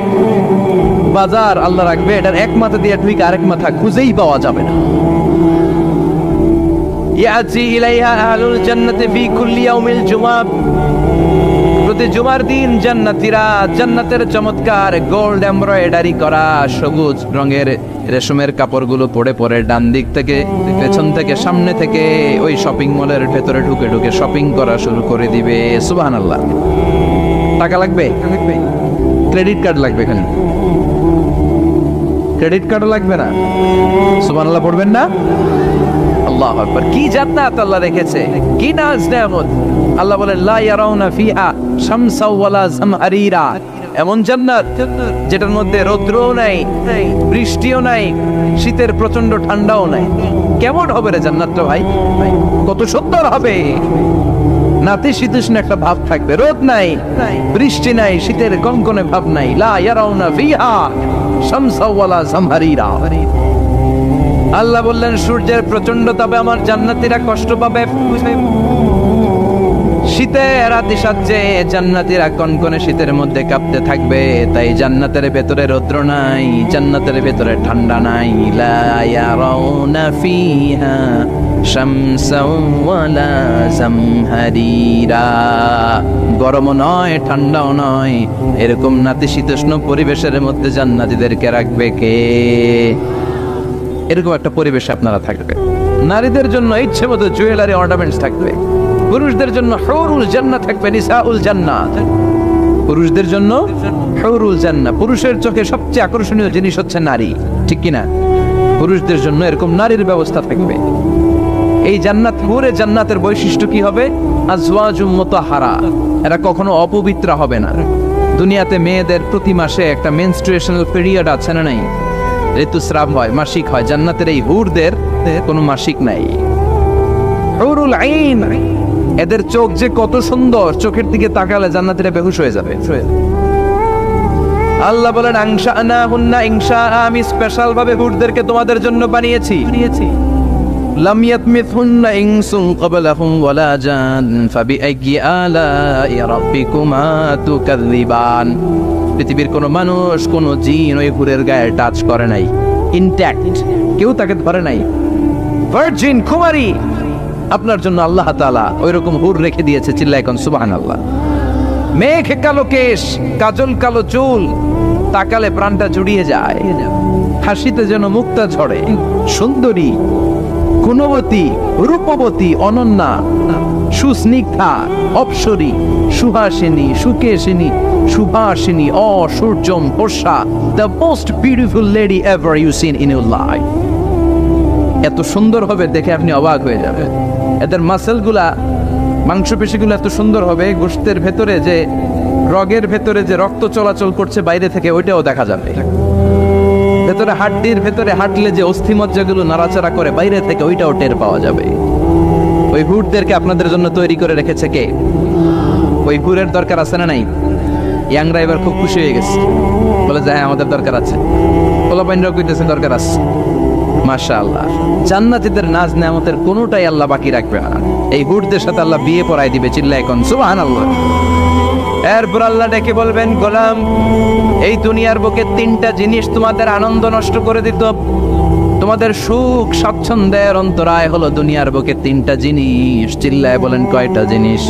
বাজার আল্লাহ রাখবে, এটার এক মাথা দিয়ে ঢুকে আরেক মাথা খুঁজেই পাওয়া যাবে না। ইয়াতি ইলাইহা আহলুল জান্নাতি ফি কুল্লি ইয়াউমিল জুমআ, প্রতি জুমার দিন জান্নাতীরা জান্নাতের চমৎকার গোল্ড এমব্রয়ডারি করা সবুজ রঙের রেশমের কাপড়গুলো পরে পরে ডান দিক থেকে, পেছন থেকে, সামনে থেকে ওই শপিং মলের ভেতরে ঢুকে ঢুকে শপিং করা শুরু করে দিবে। সুবহানাল্লাহ। টাকা লাগবে? ক্রেডিট কার্ড লাগবে। এখানে ক্রেডিট কার্ডও লাগবে না। সুবহানাল্লাহ পড়বেন না? আল্লাহু আকবার। কি জান্নাত আল্লাহ রেখেছে, কি নাজ নেয়ামত। আল্লাহ বলেন লা ইয়ারাউনা ফিহা শামসা ওয়ালা জামহারিরা, এমন জান্নাত যেটার মধ্যে রৌদ্রও নাই, বৃষ্টিও নাই, শীতের প্রচন্ড ঠান্ডাও নাই। কেমন হবে রে জান্নাতটা ভাই? কত সুন্দর হবে। নাতিশীতোষ্ণ একটা ভাব থাকবে, রোদ নাই, বৃষ্টি নাই, শীতের কনকনে ভাব নাই। লা ইয়ারাউনা ফিহা শামসা ওয়ালা জামহারিরা। আল্লাহ বললেন সূর্যের প্রচন্ড তাপে আমার জান্নাতীরা কষ্ট পাবে। শীতের আতিশয্যে জান্নাতীরা কনকনে শীতের মধ্যে কাঁপতে থাকবে। তাই জান্নাতের ভেতরে রৌদ্র নাই, জান্নাতের ভেতরে ঠান্ডা নাই। লা ইয়ারাউনা ফিহা শামসাও ওয়ালা জামহারিরা, গরমও নয় ঠান্ডাও নয়, এরকম নাতিশীতোষ্ণ পরিবেশের মধ্যে জান্নাতীদেরকে রাখবে কে? এরকম একটা পরিবেশে আপনারা থাকবে। নারীদের জন্য ইচ্ছে মতো জুয়েলারি অর্নামেন্টস থাকবে, পুরুষদের জন্য হুরুল জান্নাহ থাকবে, নিসাউল জান্নাত। পুরুষদের জন্য হুরুল জান্নাহ, পুরুষের চোখে সবচেয়ে আকর্ষণীয় জিনিস হচ্ছে নারী, ঠিক কিনা? পুরুষদের জন্য এরকম নারীর ব্যবস্থা থাকবে। এই জান্নাত, পুরে জান্নাতের বৈশিষ্ট্য কি হবে? আজওয়াজুম মুতাহহারা, এরা কখনো অপবিত্র হবে না। দুনিয়াতে মেয়েদের প্রতি মাসে একটা মেনস্ট্রুয়েশনাল পিরিয়ড আছে না নাই? ঋতুস্রাব হয়, মাসিক হয়। জান্নাতের এই হুরদের কোনো মাসিক নাই। হুরুল আইন, এদের চোখ যে কত সুন্দর, চোখের দিকে তাকালে জান্নাতীরা বেহুশ হয়ে যাবে। আল্লাহ বলেন আনশানাহুন্না ইনশা, আমি স্পেশাল ভাবে হুরদেরকে তোমাদের জন্য বানিয়েছি। লাম ইয়াতমিথহুন্না ইনসুন ক্বাবলাহুম ওয়ালা জান ফাবিআইয়ি আলাই রাব্বিকুমা তুকাযযিবান। পৃথিবীর কোনো মানুষ, কোনো জিন ওই হুরের গায়ে টাচ করে নাই, ইনট্যাক্ট, কেউ তাকে ধরে নাই। ভার্জিন, কুমারী, আপনার জন্য আল্লাহ তাআলা ওই রকম হুর রেখে দিয়েছে। চিল্লায় কোন সুবহানাল্লাহ। মেঘ কালো কেশ, কাজল কালো চুল, তাকালে প্রাণটা জুড়িয়ে যায়। হাসিতে যেন মুক্তা ঝরে। সুন্দরী, গুণবতী, রূপবতী, অনন্যা, সুস্নিগ্ধা, অপ্সরী, সুহাসিনী, সুকেশিনী, সুভাষিনী, অসূর্যম পোষা, the most beautiful lady ever you seen in your life. এত সুন্দর হবে দেখে আপনি অবাক হয়ে যাবেন। এদের মাসেলগুলা, মাংসপেশিগুলো এত সুন্দর হবে, গোশতের ভেতরে যে রগের ভেতরে যে রক্ত চলাচল করছে বাইরে থেকে, ওইটাও দেখা যাবে। ভেতরে হাড্ডির ভেতরে হাঁটলে যে অস্থিমজ্জাগুলো নাড়াচাড়া করে বাইরে থেকে, ওইটাও টের পাওয়া যাবে। ওই হুরদেরকে আপনাদের জন্য তৈরি করে রেখেছে কে? ওই হুরের দরকার আছে না নাই? ইয়াংরা এবার খুব খুশি হয়ে গেছে, বলে যে হ্যাঁ আমাদের দরকার আছে। পোলাপাইনরাও কইতেছে দরকার আছে। মাশাআল্লাহ, জান্নাতীদের নাজ নেয়ামতের কোনোটাই আল্লাহ বাকি রাখবে না। এই হুরদের সাথে আল্লাহ বিয়ে পড়ায় দিবে। চিল্লায় কোন সুবহানাল্লাহ। এরপর আল্লাহ ডেকে বলবেন, গোলাম, এই দুনিয়ার বুকে তিনটা জিনিস তোমাদের আনন্দ নষ্ট করে দিত, তোমাদের সুখ স্বাচ্ছন্দ্যের অন্তরায় হলো দুনিয়ার বুকে তিনটা জিনিস। চিল্লায় বলেন কয়টা জিনিস?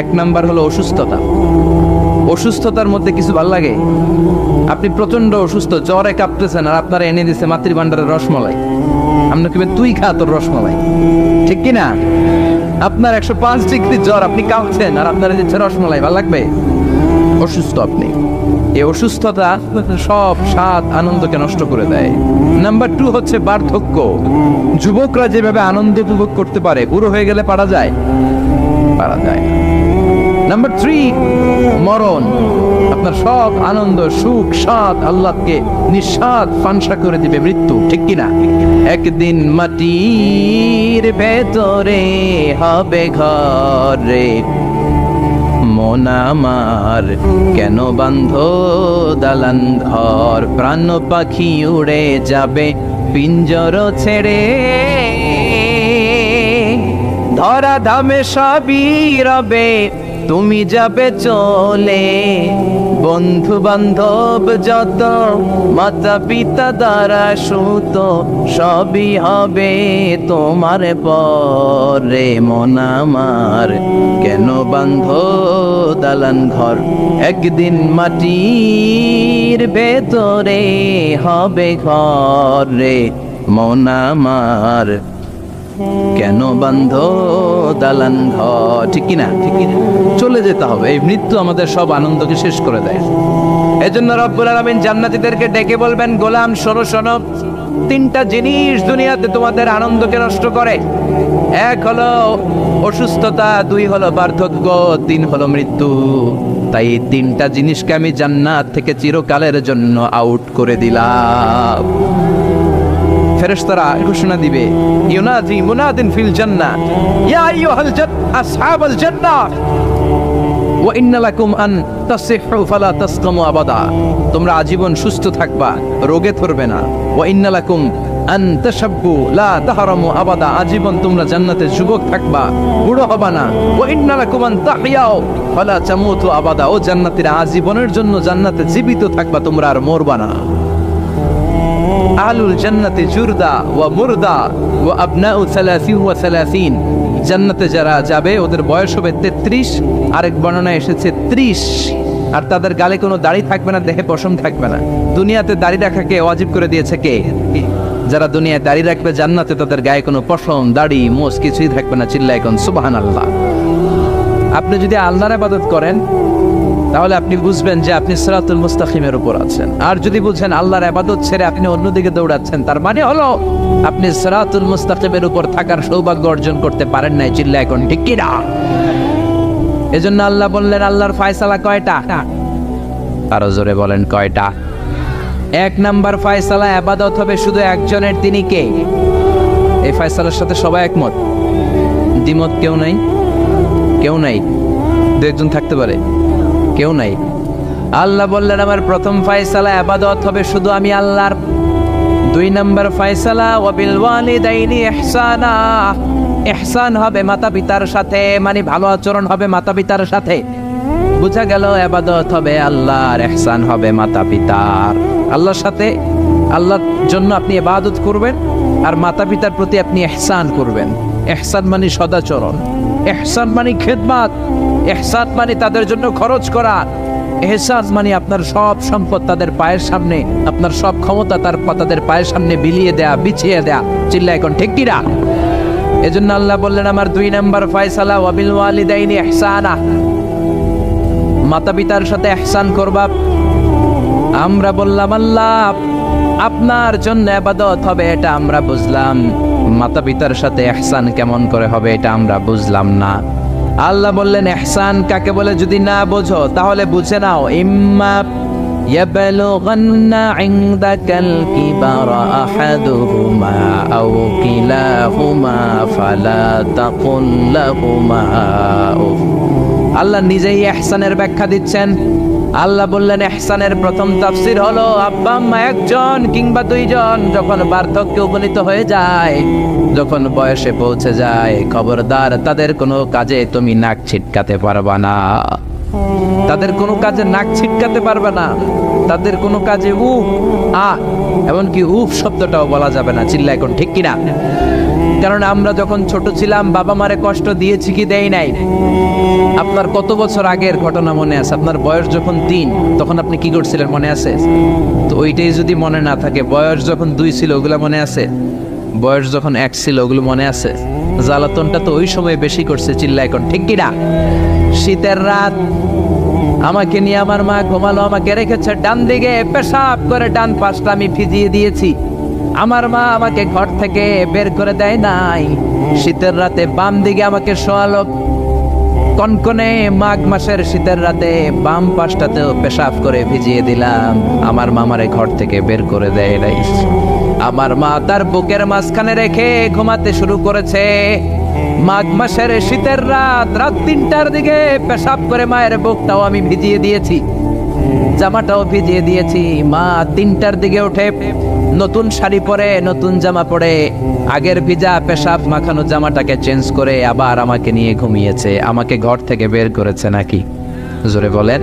এক নাম্বার হলো অসুস্থতা। অসুস্থতার মধ্যে কিছু ভাল লাগে? আপনি প্রচন্ড অসুস্থ, জ্বরে কাঁপতেছেন, আর আপনারা এনে দিচ্ছে মাতৃভান্ডারের রসমলাই। আপনি কি তুই খা তোর রসমলাই, ঠিক কিনা? আপনার 105 ডিগ্রি জ্বর, আপনি কাঁপছেন, আর আপনারা দিচ্ছে রসমলাই, ভাল লাগবে? অসুস্থ আপনি। এই অসুস্থতা সব স্বাদ আনন্দকে নষ্ট করে দেয়। নাম্বার 2 হচ্ছে বার্ধক্য। যুবকরা যেভাবে আনন্দ উপভোগ করতে পারে, বুড়ো হয়ে গেলে পারা যায়? পারা যায়। নাম্বার 3 মরণ। আপনার সব আনন্দ, সুখ, স্বাদ আল্লাহকে নিঃস্বাদ ফানসা করে দিবে মৃত্যু, ঠিক কিনা? একদিন মাটির ভেতরে হবে ঘরে, মন আমার কেন বান্ধ দালান ঘর, প্রাণ পাখি উড়ে যাবে পিঞ্জর ছেড়ে, ধরা ধামে সবই রবে তুমি যাবে চলে, বন্ধু বান্ধব যত মাতা পিতা দ্বারা সুত সবই হবে তোমার পরে, মন আমার কেন বান্ধ দালান ঘর, একদিন মাটির ভেতরে হবে ঘরে, মন আমার কেন বান্ধ দালান ঘর, ঠিক কিনা? ঠিক কিনা? চলে যেতে হবে। এই মৃত্যু আমাদের সব আনন্দকে শেষ করে দেয়। এজন্য রব্বুল আলামিন জান্নাতীদেরকে ডেকে বলবেন, গোলাম শোনো শোনো, তিনটা জিনিস দুনিয়াতে তোমাদের আনন্দকে নষ্ট করে। এক হলো অসুস্থতা, 2 হলো বার্ধক্য, 3 হলো মৃত্যু। তাই এই তিনটা জিনিসকে আমি জান্নাত থেকে চিরকালের জন্য আউট করে দিলাম। ফেরেশতারা ঘোষণা দিবে, ইউনাদি মুনাদিন ফিল জান্নাহ, ইয়া আইয়ুহাল আসহাবাল জান্নাহ ওয়া ইন্না লাকুম আন তাসিহু ফালা তাসকামু আবাদা। তোমরা আজীবন সুস্থ থাকবা, রোগে ধরবে না। ওয়া ইন্না লাকুম আন তাশাব্বু লা তাহরামু আবাদা। আজীবন তোমরা জান্নাতে যুবক থাকবা, বুড়ো হবা না। ওয়া ইন্না লাকুম আন তাহইয়াও ফালা তামুতু আবাদা। ও জান্নাতীরা, আজীবনের জন্য জান্নাতে জীবিত থাকবা, তোমরা আর মরবা না। আহলুল জান্নাতি জুরদা ওয়া মুরদা ওয়া আবনাউ 30 ওয়া 30। জান্নাতে যারা যাবে ওদের বয়স হবে 33, আরেক বর্ণনায় এসেছে 30, আর তাদের গালে কোনো দাড়ি থাকবে না, দেহে পশম থাকবে না। দুনিয়াতে দাড়ি রাখাকে ওয়াজিব করে দিয়েছে কে? যারা দুনিয়ায় দাড়ি রাখবে জান্নাতে তাদের গায়ে কোনো পশম দাড়ি মোষ কিছুই থাকবে না। চিল্লায় কোন সুবহানাল্লাহ। আপনি যদি আল্লাহর ইবাদত করেন তাহলে আপনি বুঝবেন যে আপনি সিরাতুল মুস্তাকিমের উপর আছেন। আর যদি বুঝেন আল্লাহর ইবাদত ছেড়ে আপনি অন্যদিকে দৌড়াচ্ছেন, তার মানে হলো আপনি সিরাতুল মুস্তাকিমের উপর থাকার সৌভাগ্য অর্জন করতে পারেন নাই। চিল্লায় কোন ঠিক কি না? এজন্য আল্লাহ বললেন আল্লাহর ফয়সালা কয়টা? আরো জোরে বলেন কয়টা? এক নাম্বার ফয়সালা ইবাদত হবে শুধু একজনের, তিনি কে? এই ফয়সালার সাথে সবাই একমত? দ্বিমত কেউ নাই? কেউ নাই? দু একজন থাকতে পারে, কেউ নাই। আল্লাহ বললেন আমার প্রথম ফয়সালা ইবাদত হবে শুধু আমি আল্লাহর। দুই নাম্বার ফয়সালা ওয়াবিল ওয়ালিদাইনি ইহসানা, ইহসান হবে মাতা পিতার সাথে, মানে ভালো আচরণ হবে মাতা পিতার সাথে। বুঝা গেল ইবাদত হবে আল্লাহর, ইহসান হবে মাতা পিতার। আল্লাহর সাথে, আল্লাহর জন্য আপনি ইবাদত করবেন আর মাতা পিতার প্রতি আপনি ইহসান করবেন। ইহসান মানে সদাচরণ, ইহসান মানে খেদমত, ইহসান মানে তাদের জন্য খরচ করা, ইহসান মানে আপনার সব সম্পদ তাদের পায়ের সামনে, আপনার সব ক্ষমতা তাদের পায়ের সামনে বিলিয়ে দেয়া, বিছিয়ে দেয়া। চিল্লায় এখন ঠিক কিনা? এজন্য আল্লাহ বললেন আমার দুই নাম্বার ফয়সালা ওয়াবিল ওয়ালিদাইনি ইহসানা, মাতা পিতার সাথে ইহসান করবা। আমরা বললাম আল্লাহ আপনার জন্য ইবাদত হবে এটা আমরা বুঝলাম, মাতা পিতার সাথে ইহসান কেমন করে হবে এটা আমরা বুঝলাম না। আল্লাহ বললেন ইহসান কাকে বলে যদি না বোঝো তাহলে বুঝে নাও, ইম্মা ইয়াবলুগান্না ইনদাকাল কিবারা আহাদুহুমা আও কিলাহুমা ফালা তাকুল লাহুমা উফ। আল্লাহ নিজেই ইহসানের ব্যাখ্যা দিচ্ছেন। আল্লাহ বললেন ইহসানের প্রথম তাফসীর হলো আব্বা আম্মা একজন কিংবা দুইজন যখন বার্ধক্যে উপনীত হয়ে যায়, যখন বয়সে পৌঁছে যায়, খবরদার তাদের কোনো কাজে তুমি নাক ছিটকাতে পারবা না। তাদের কোনো কাজে নাক ছিটকাতে পারবে না, তাদের কোনো কাজে উফ এমনকি উফ শব্দটাও বলা যাবে না। চিল্লা এখন ঠিক কিনা? কারণ আমরা যখন ছোট ছিলাম বাবা মারে কষ্ট দিয়েছি কি দেই নাই? আপনার কত বছর আগের ঘটনা মনে আছে? আপনার বয়স যখন 3 তখন আপনি কি করছিলেন মনে আছে? তো ওইটাই যদি মনে না থাকে, বয়স যখন 2 ছিল ওগুলা মনে আছে? বয়স যখন 1 ছিল ওগুলো মনে আছে? জ্বালাতনটা তো ওই সময় বেশি করছে। চিল্লা এখন ঠিক কিনা? শীতের রাত, আমাকে নিয়ে আমার মা ঘুমালো, আমাকে রেখেছে ডান দিকে, পেশাব করে ডান পাশটা আমি ভিজিয়ে দিয়েছি। আমার মা আমাকে ঘর থেকে বের করে দেয় নাই, শীতের রাতে বাম দিকে আমাকে শোয়ালো। কনকনে মাঘ মাসের শীতের রাতে বাম পাশটাতেও পেশাব করে ভিজিয়ে দিলাম, আমার মামারে ঘর থেকে বের করে দেয় নাই। আমার মা তার বুকের মাঝখানে রেখে ঘুমাতে শুরু করেছে। মাঘ মাসের শীতের রাত 3টার দিকে পেশাব করে মায়ের বুকটাও আমি ভিজিয়ে দিয়েছি, জামাটাও ভিজিয়ে দিয়েছি। মা 3টার দিকে উঠে নতুন শাড়ি পরে, নতুন জামা পরে, আগের ভিজা পেশাব মাখানো জামাটাকে চেঞ্জ করে আবার আমাকে নিয়ে ঘুমিয়েছে। আমাকে ঘর থেকে বের করেছে নাকি? জোরে বলেন।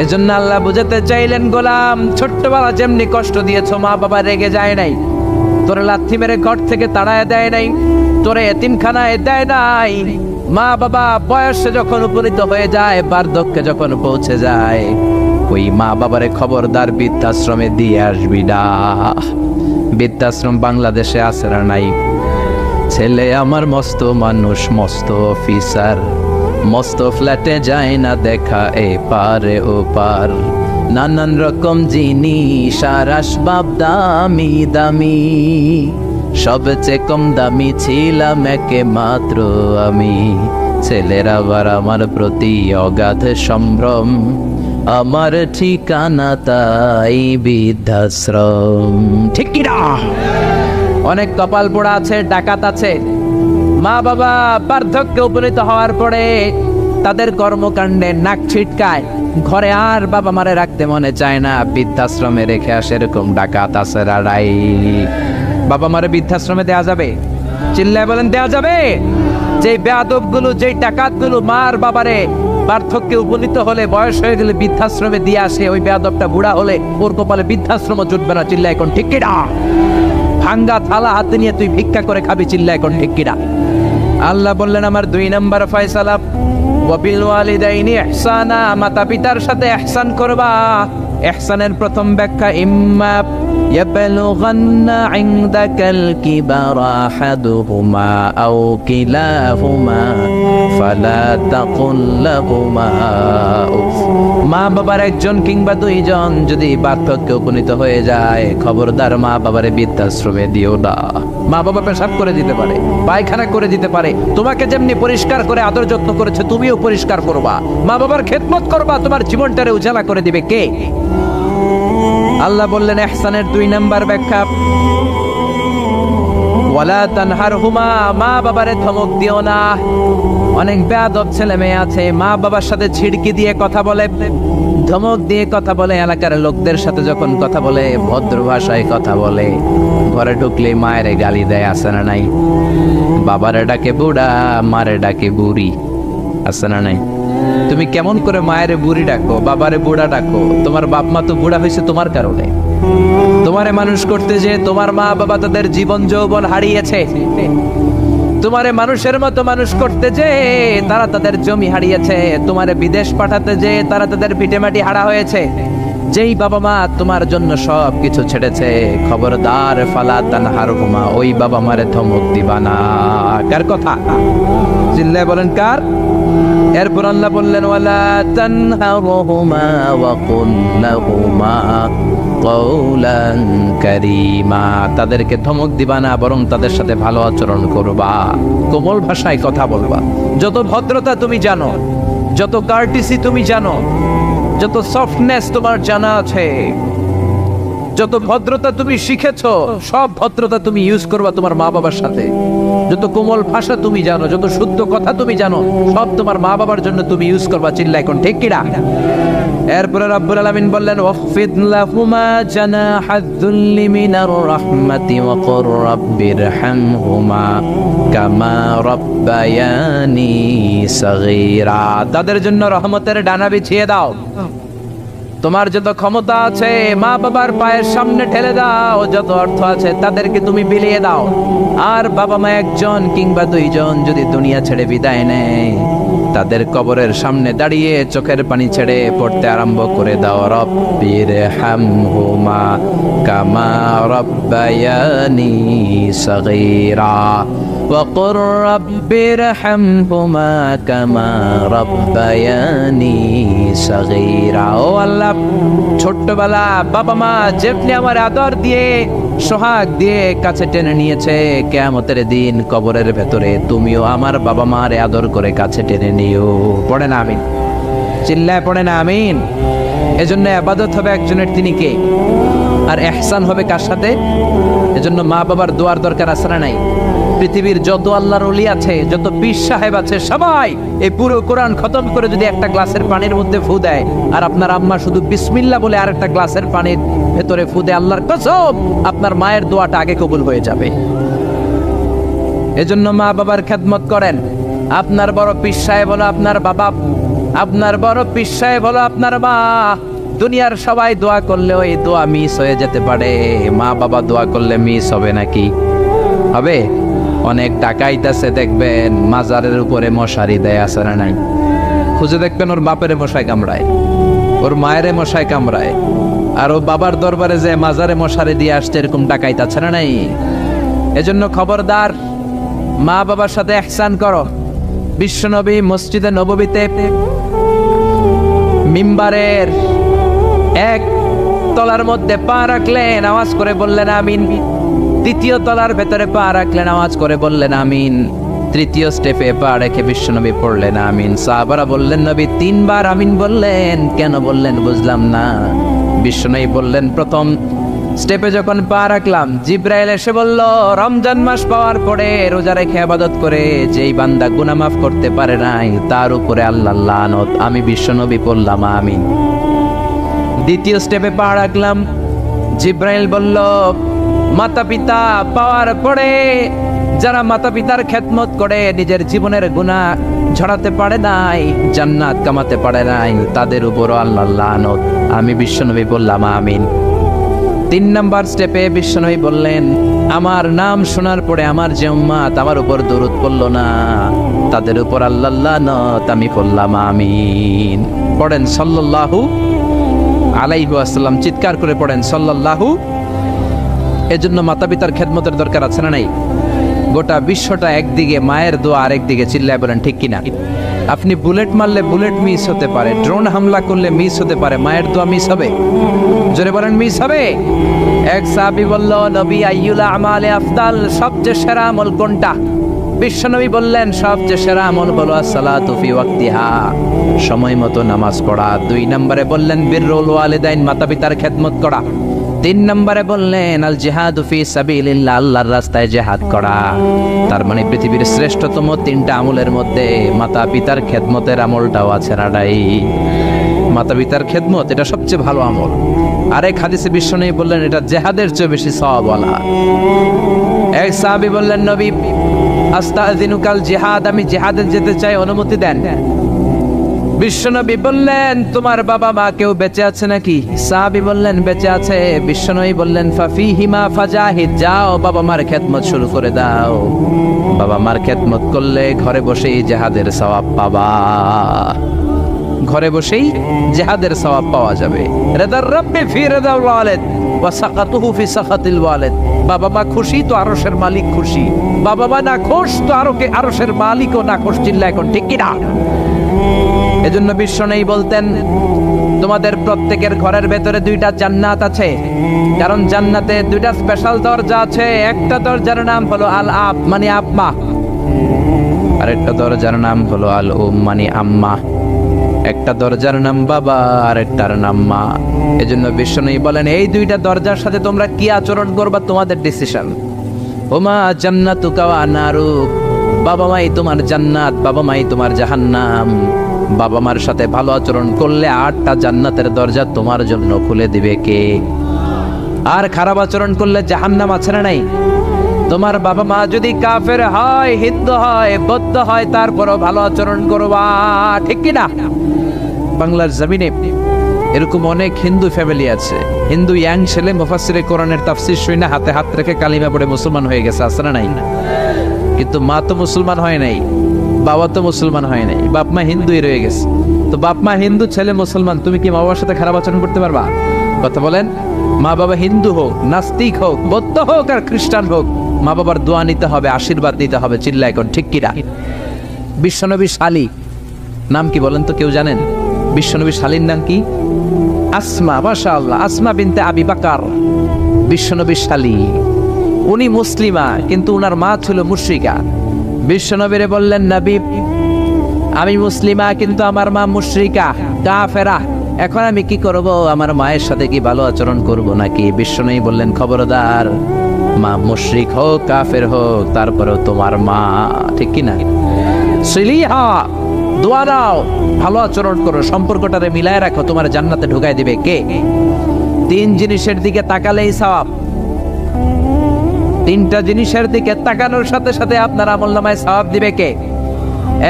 এজন্য আল্লাহ বুঝাতে চাইলেন গোলাম, ছোট্টবেলা যেমনি কষ্ট দিয়েছো মা বাবা রেগে যায় নাই, তোরে লাথি মেরে ঘর থেকে তাড়ায় দেয় নাই, তোরে এতিমখানায় দেয় নাই। মা বাবা বয়সে যখন উপনীত হয়ে যায়, বার্ধক্যে যখন পৌঁছে যায়, ওই মা বাবারে খবরদার বৃদ্ধাশ্রমে দিয়ে আসবি না। বৃদ্ধাশ্রম বাংলাদেশে আছে না নাই? ছেলে আমার মস্ত মানুষ, মস্ত অফিসার, মস্ত ফ্ল্যাটে যায় না দেখা এ পারে ও পার, নানান রকম জিনিস আর আসবাব দামি দামি, সবচেয়ে কম দামি ছিলাম একে মাত্র আমি। ছেলের আবার আমার প্রতি অগাধ সম্ভ্রম, আমার ঠিকানা তাই বৃদ্ধাশ্রম। ঠিক কিনা? অনেক কপাল পোড়া আছে, ডাকাত আছে, মা বাবা বার্ধক্যে উপনীত হওয়ার পরে তাদের কর্মকাণ্ডে নাক ছিটকায়, ঘরে আর বাবা মারে রাখতে মনে চায় না, বৃদ্ধাশ্রমে রেখে আসে। এরকম ডাকাত আছে রাড়াই। বাবা মারে বৃদ্ধাশ্রমে দেয়া যাবে? চিল্লায় বলেন দেয়া যাবে? যে বেয়াদব গুলো, যে ডাকাত গুলো মার বাবারে বার্ধক্যে উপনীত হলে, বয়স হয়ে গেলে বৃদ্ধাশ্রমে দিয়ে আসে, ওই বেয়াদবটা বুড়া হলে ওর কপালে বৃদ্ধাশ্রম জুটবে না। চিল্লা এখন ঠিক কিনা? ভাঙ্গা থালা হাতে নিয়ে তুই ভিক্ষা করে খাবি। চিল্লা এখন ঠিক কিনা? আল্লাহ বললেন আমার 2 নাম্বার ফয়সালা ওয়াবিল ওয়ালিদাইনি ইহসানা, মাতা পিতার সাথে ইহসান করবা। ইহসানের প্রথম ব্যাখ্যা ইম্মা يبلغن عندك الكبر أحدهما أو كلاهما فلا تقل لهما أف মা বাবার একজন কিংবা দুইজন যদি পার্থক্যে উপনীত হয়ে যায়, খবরদার মা বাবারে বৃদ্ধাশ্রমে দিও না। মা বাবা পেশাব করে দিতে পারে, পায়খানা করে দিতে পারে, তোমাকে যেমনি পরিষ্কার করে আদর যত্ন করেছে তুমিও পরিষ্কার করবা, মা বাবার খেদমত করবা, তোমার জীবনটারে উজালা করে দিবে কে? আল্লাহ বললেন ইহসানের 2 নাম্বার ব্যাখ্যা, ওয়ালা তানহারহুমা, মা বাবারে ধমক দিও না। অনেক বেয়াদব ছেলে মেয়ে আছে, মা বাবার সাথে ছিড়কি দিয়ে কথা বলে, ধমক দিয়ে কথা বলে, এলাকার লোকদের সাথে যখন কথা বলে ভদ্র ভাষায় কথা বলে, ঘরে ঢুকলে মায়ের গালি দেয়, আছে না নাই? বাবারে ডাকে বুড়া, মারে ডাকে বুড়ি, আছে না নাই? তুমি কেমন করে মায়ের বুড়ি ডাকো, বাবারে বুড়া ডাকো? তোমার বাপ মা তো বুড়া হয়েছে তোমার কারণে। তোমারে মানুষ করতে যে তোমার মা বাবা তাদের জীবন যৌবন হারিয়েছে, তোমারে মানুষের মতো মানুষ করতে যে তারা তাদের জমি হারিয়েছে, তোমারে বিদেশ পাঠাতে যে তারা তাদের ভিটেমাটি হারা হয়েছে। যেই বাবা মা তোমার জন্য সব কিছু ছেড়েছে, খবরদার ফালা তানহারহুমা, ওই বাবা মারে ধমক দিবা না। কার কথা? চিল্লায় বলেন কার? এরপর আল্লাহ বললেন ওয়ালা তানহারহুমা ওয়া কুল লাহুমা কওলান কারীমা, তাদেরকে ধমক দিবা না, বরং তাদের সাথে ভালো আচরণ করবা, কোমল ভাষায় কথা বলবা। যত ভদ্রতা তুমি জানো, যত কার্টিসি তুমি জানো, যত সফটনেস তোমার জানা আছে, যত ভদ্রতা তুমি শিখেছো, সব ভদ্রতা তুমি ইউজ করবা তোমার মা বাবার সাথে। যত কোমল ভাষা তুমি জানো, যত শুদ্ধ কথা তুমি জানো, সব তোমার মা বাবার জন্য তুমি ইউজ করবা। চিল্লা এখন ঠিক কিনা? এরপরে রব্বুল আলামিন বললেন ওয়াখফিদ লাহুমা জানাহায-যুল্লি মিনার রাহমাতি ওয়া কুর রাব্বিরহামহুমা কামা রাব্বায়ানি সাগীরা, তাদের জন্য রহমতের ডানা বিছিয়ে দাও। তোমার যত ক্ষমতা আছে মা বাবার পায়ের সামনে ঠেলে দাও, যত অর্থ আছে তাদেরকে তুমি বিলিয়ে দাও। আর বাবা মা একজন কিংবা দুইজন যদি দুনিয়া ছেড়ে বিদায় নেয়, তাদের কবরের সামনে দাঁড়িয়ে চোখের পানি ছেড়ে পড়তে আরম্ভ করে দাও রব্বিরহামহুমা কামা রাব্বায়ানি সাগীরা ওয়া কুর রাব্বিরহামহুমা কামা রাব্বায়ানি সাগীরা। ও আল্লাহ, ছোট্টবেলা বাবা মা যেমনি আমার আদর দিয়ে সোহাগ দিয়ে কাছে টেনে নিয়েছে, কিয়ামতের দিন কবরের ভেতরে তুমিও আমার বাবা মারে আদর করে কাছে টেনে নিও। পড়ে না আমিন? চিল্লায় পড়ে না আমিন? এজন্য ইবাদত হবে একজনের, তিনি কে? আর ইহসান হবে কার সাথে? এজন্য মা বাবার দোয়ার দরকার আছে না নাই? পৃথিবীর যত আল্লাহর ওলি আছে, যত পীর সাহেব আছে, সবাই এই পুরো কোরআন খতম করে যদি একটা গ্লাসের পানির মধ্যে ফু দেয়, আর আপনার আম্মা শুধু বিসমিল্লাহ বলে আরেকটা গ্লাসের পানির ভেতরে ফু দেয়, আল্লাহর কসম আপনার মায়ের দোয়াটা আগে কবুল হয়ে যাবে। এজন্য মা বাবার খেদমত করেন। আপনার বড় পীর সাহেব হলো আপনার বাবা, আপনার বড় পীর সাহেব হলো আপনার মা। দুনিয়ার সবাই দোয়া করলে ওই দোয়া মিস হয়ে যেতে পারে, মা বাবা দোয়া করলে মিস হবে নাকি? হবে? অনেক ডাকাইতাছে দেখবেন মাজারের উপরে মশারি দেয়, আছে না নাই? খুঁজে দেখবেন ওর বাপের মশাই কামড়ায়, ওর মায়ের মশাই কামড়ায়, আর ও বাবার দরবারে যে মাজারে মশারি দিয়ে আসছে, এরকম ডাকাইতাছে না নাই? এজন্য খবরদার, মা বাবার সাথে ইহসান করো। বিশ্বনবী মসজিদে নববীতে মিম্বারের এক তলার মধ্যে পা রাখলেন, আওয়াজ করে বললেন আমিন। দ্বিতীয় তলার ভেতরে পা রাখলেন, আওয়াজ করে বললেন আমিন। তৃতীয় স্টেপে পা রেখে বিশ্বনবী পড়লেন আমিন। সাহাবারা বললেন নবী 3 বার আমিন বললেন, কেন বললেন বুঝলাম না। বিশ্বনবী বললেন প্রথম স্টেপে যখন পা রাখলাম, জিব্রাইল এসে বলল রমজান মাস পাওয়ার পরে রোজা রেখে ইবাদত করে যেই বান্দা গুনাহ মাফ করতে পারে নাই, তার উপরে আল্লাহর লানত। আমি বিশ্বনবী পড়লাম আমিন। দ্বিতীয় স্টেপে পা রাখলাম, জিব্রাইল বলল মাতা পিতা পাওয়ার পরে যারা মাতা পিতার খেদমত করে নিজের জীবনের গুনাহ ঝরাতে পারে নাই, জান্নাত কামাতে পারে নাই, তাদের উপরও আল্লাহর লানত। আমি বিশ্বনবী বললাম আমিন। 3 নাম্বার স্টেপে বিশ্বনবী বললেন আমার নাম শোনার পরে আমার যে উম্মত আমার উপর দরুদ পড়লো না, তাদের উপর আল্লাহর লানত। আমি বললাম আমিন। পড়েন সাল্লাল্লাহু আলাইহি ওয়াসাল্লাম, চিৎকার করে পড়েন সাল্লাল্লাহু এজন্য মাতা পিতার খেদমতের দরকার আছে না নাই? গোটা বিশ্বটা একদিকে, মায়ের দোয়া আরেকদিকে, চিল্লায় বলেন ঠিক কিনা? আপনি বুলেট মারলে বুলেট মিস হতে পারে, ড্রোন হামলা করলে মিস হতে পারে, মায়ের দোয়া মিস হবে? জোরে বলেন মিস হবে? এক সাহাবী বলল, নবী আইয়ুল আমালে আফদাল, সবচেয়ে সেরা আমল কোনটা? বিশ্বনবী বললেন সবচেয়ে সেরা আমল হলো আসসালাতু ফি ওয়াক্তিহা, সময় মতো নামাজ পড়া। 2 নম্বরে বললেন বিররুল ওয়ালিদাইন, মাতা পিতার খেদমত করা। 3 নম্বরে বললেন আল জিহাদু ফি সাবিলিল্লাহ, আল্লাহর রাস্তায় জিহাদ করা। তার মানে পৃথিবীর শ্রেষ্ঠতম 3টা আমলের মধ্যে মাতা পিতার খেদমতের আমলটাও আছে না নাই? মাতা পিতার খেদমত এটা সবচেয়ে ভালো আমল। আরেক হাদিসে বিশ্বনবী বললেন এটা জিহাদের চেয়ে বেশি সওয়াবওয়ালা। এক সাহাবী বললেন, নবী আস্তাযিনুকাল জিহাদ, আমি জিহাদে যেতে চাই, অনুমতি দেন। বিশ্বনবী বললেন তোমার বাবা মা কেউ বেঁচে আছে নাকি? সাহাবী বললেন বেঁচে আছে। বিশ্বনবী বললেন ফাফিহিমা ফাজাহিদ, যাও বাবা মার খেদমত শুরু করে দাও। বাবা মার খেদমত করলে ঘরে বসেই জিহাদের সওয়াব পাবা, ঘরে বসেই জিহাদের সওয়াব পাওয়া যাবে। রিদার রাব্বি ফি রিদাল ওয়ালিদ ওয়া সাকাতুহু ফি সাকাতিল ওয়ালিদ, বাবা মা খুশি তো আরশের মালিক খুশি, বাবা মা না খুশ তো আরশের মালিকও না খুশ। চিল্লা এখন ঠিক কি না? এজন্য বিশ্বনবী বলতেন তোমাদের প্রত্যেকের ঘরের ভেতরে 2টা জান্নাত আছে, কারণ জান্নাতে 2টা স্পেশাল দরজা আছে। একটা দরজার নাম হলো আল আব মানে আব্বা, আরেকটা দরজার নাম হলো আল উম মানে আম্মা। একটা দরজার নাম বাবা, আরেকটার নাম মা। এজন্য বিশ্বনবী বলেন এই 2টা দরজার সাথে তোমরা কি আচরণ করবা তোমাদের ডিসিশন। ওমা জান্নাতুকা ওয়া নারুক, বাবা মাই তোমার জান্নাত, বাবা মাই তোমার জাহান্নাম। বাবা মার সাথে ভালো আচরণ করলে 8টা জান্নাতের দরজা তোমার জন্য খুলে দিবে কে? আর খারাপ আচরণ করলে জাহান্নাম আছে না নাই? তোমার বাবা মা যদি কাফের হয়, হিন্দু হয়, বৌদ্ধ হয়, তারপরও ভালো আচরণ করবা, ঠিক কি না? বাংলার জমিনে এরকম অনেক হিন্দু ফ্যামিলি আছে, হিন্দু ইয়াং ছেলে মুফাসসিরে কোরআনের তাফসীর শুনে হাতে হাত রেখে কালিমা পড়ে মুসলমান হয়ে গেছে, আছে না নাই? কিন্তু মা তো মুসলমান হয় নাই, বাবা তো মুসলমান হয় নাই, বাপ মা হিন্দুই রয়ে গেছে। তো বাপ মা হিন্দু, ছেলে মুসলমান, তুমি কি মা বাবার সাথে খারাপ আচরণ করতে পারবা? কথা বলেন। মা বাবা হিন্দু হোক, নাস্তিক হোক, বৌদ্ধ হোক আর খ্রিস্টান হোক, মা বাবার দোয়া নিতে হবে, আশীর্বাদ নিতে হবে। চিল্লা এখন ঠিক কিনা? বিশ্বনবী শালী নাম কি বলেন তো? কেউ জানেন বিশ্বনবী শালীর নাম কি? আসমা। মাশাআল্লাহ, আসমা বিনতে আবি বকর বিশ্বনবী শালী। উনি মুসলিমা, কিন্তু উনার মা ছিল মুশরিকা। বিশ্বনবীরে বললেন নবী আমি মুসলিমা কিন্তু আমার মা মুশরিকা, কাফেরা, এখন আমি কি করব? আমার মায়ের সাথে কি ভালো আচরণ করব নাকি? বিশ্বনবী বললেন খবরদার, মা মুশরিক হোক কাফের হোক তারপরেও তোমার মা, ঠিক কি না? সিলিহা, দোয়া দাও, ভালো আচরণ করো, সম্পর্কটারে মিলায় রাখো, তোমার জান্নাতে ঢুকায় দিবে কে? 3 জিনিসের দিকে তাকালেই সওয়াব। 3টা জিনিসের দিকে তাকানোর সাথে সাথে আপনার আমলনামায় সওয়াব দিবে কে?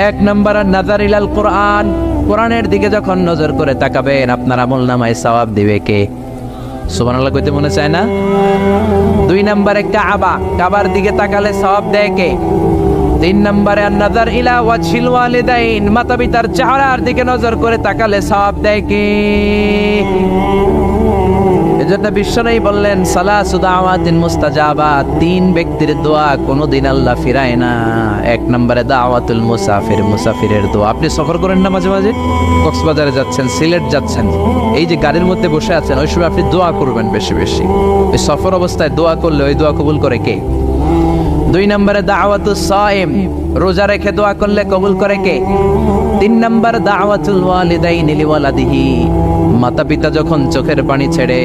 1 নম্বর নাযার ইলাল কোরআন, কোরআনের দিকে যখন নজর করে তাকাবেন আপনার আমলনামায় সওয়াব দিবে কে? সুবহানাল্লাহ কইতে মনে চায় না? 2 নম্বরে কাবা, কাবার দিকে তাকালে সওয়াব দেয় কে? 3 নম্বরে নাযার ইলা ওয়াজহিল ওয়ালিদাইন, মাতা পিতার চেহারার দিকে নজর করে তাকালে সওয়াব দেয় কে? এজন্য বিশ্বনবী বললেন সালাসু দাওয়াতিন মুস্তাজাবাত, 3 ব্যক্তির দোয়া কোনোদিন আল্লাহ ফিরায় না। 1 নম্বরে দাওয়াতুল মুসাফির, মুসাফিরের দোয়া। আপনি সফর করেন না মাঝে মাঝে, কক্সবাজারে যাচ্ছেন, সিলেট যাচ্ছেন, এই যে গাড়ির মধ্যে বসে আছেন, ওই সময় আপনি দোয়া করবেন বেশি বেশি। এই সফর অবস্থায় দোয়া করলে ওই দোয়া কবুল করে কে? 2 নম্বরে দাওয়াতুস সাইম, রোজা রেখে দোয়া করলে কবুল করে কে? 3 নম্বর দাওয়াতুল ওয়ালিদাইনি লিওয়ালাদিহি, মাতা পিতা যখন চোখের পানি ছেড়ে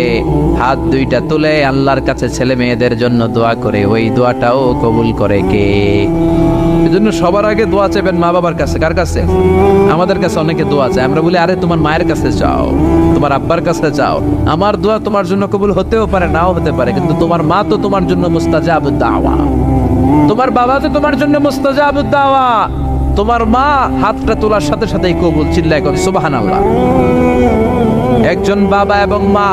হাত 2টা তুলে আল্লাহর কাছে ছেলে মেয়েদের জন্য দোয়া করে, ওই দোয়াটাও কবুল করে কে? এজন্য সবার আগে দোয়া চাইবেন মা বাবার কাছে। কার কাছে? আমাদের কাছে অনেকে দোয়া চায়, আমরা বলি আরে তোমার মায়ের কাছে যাও, তোমার আব্বার কাছে যাও। আমার দোয়া তোমার জন্য কবুল হতেও পারে, নাও হতে পারে, কিন্তু তোমার মা তো তোমার জন্য মুস্তাজাবুদ দাওয়া, তোমার বাবা তো তোমার জন্য মুস্তাজাবুদ দাওয়া। তোমার মা হাতটা তোলার সাথে সাথেই কবুল। চিল্লায় কর সুবহানাল্লাহ। একজন বাবা এবং মা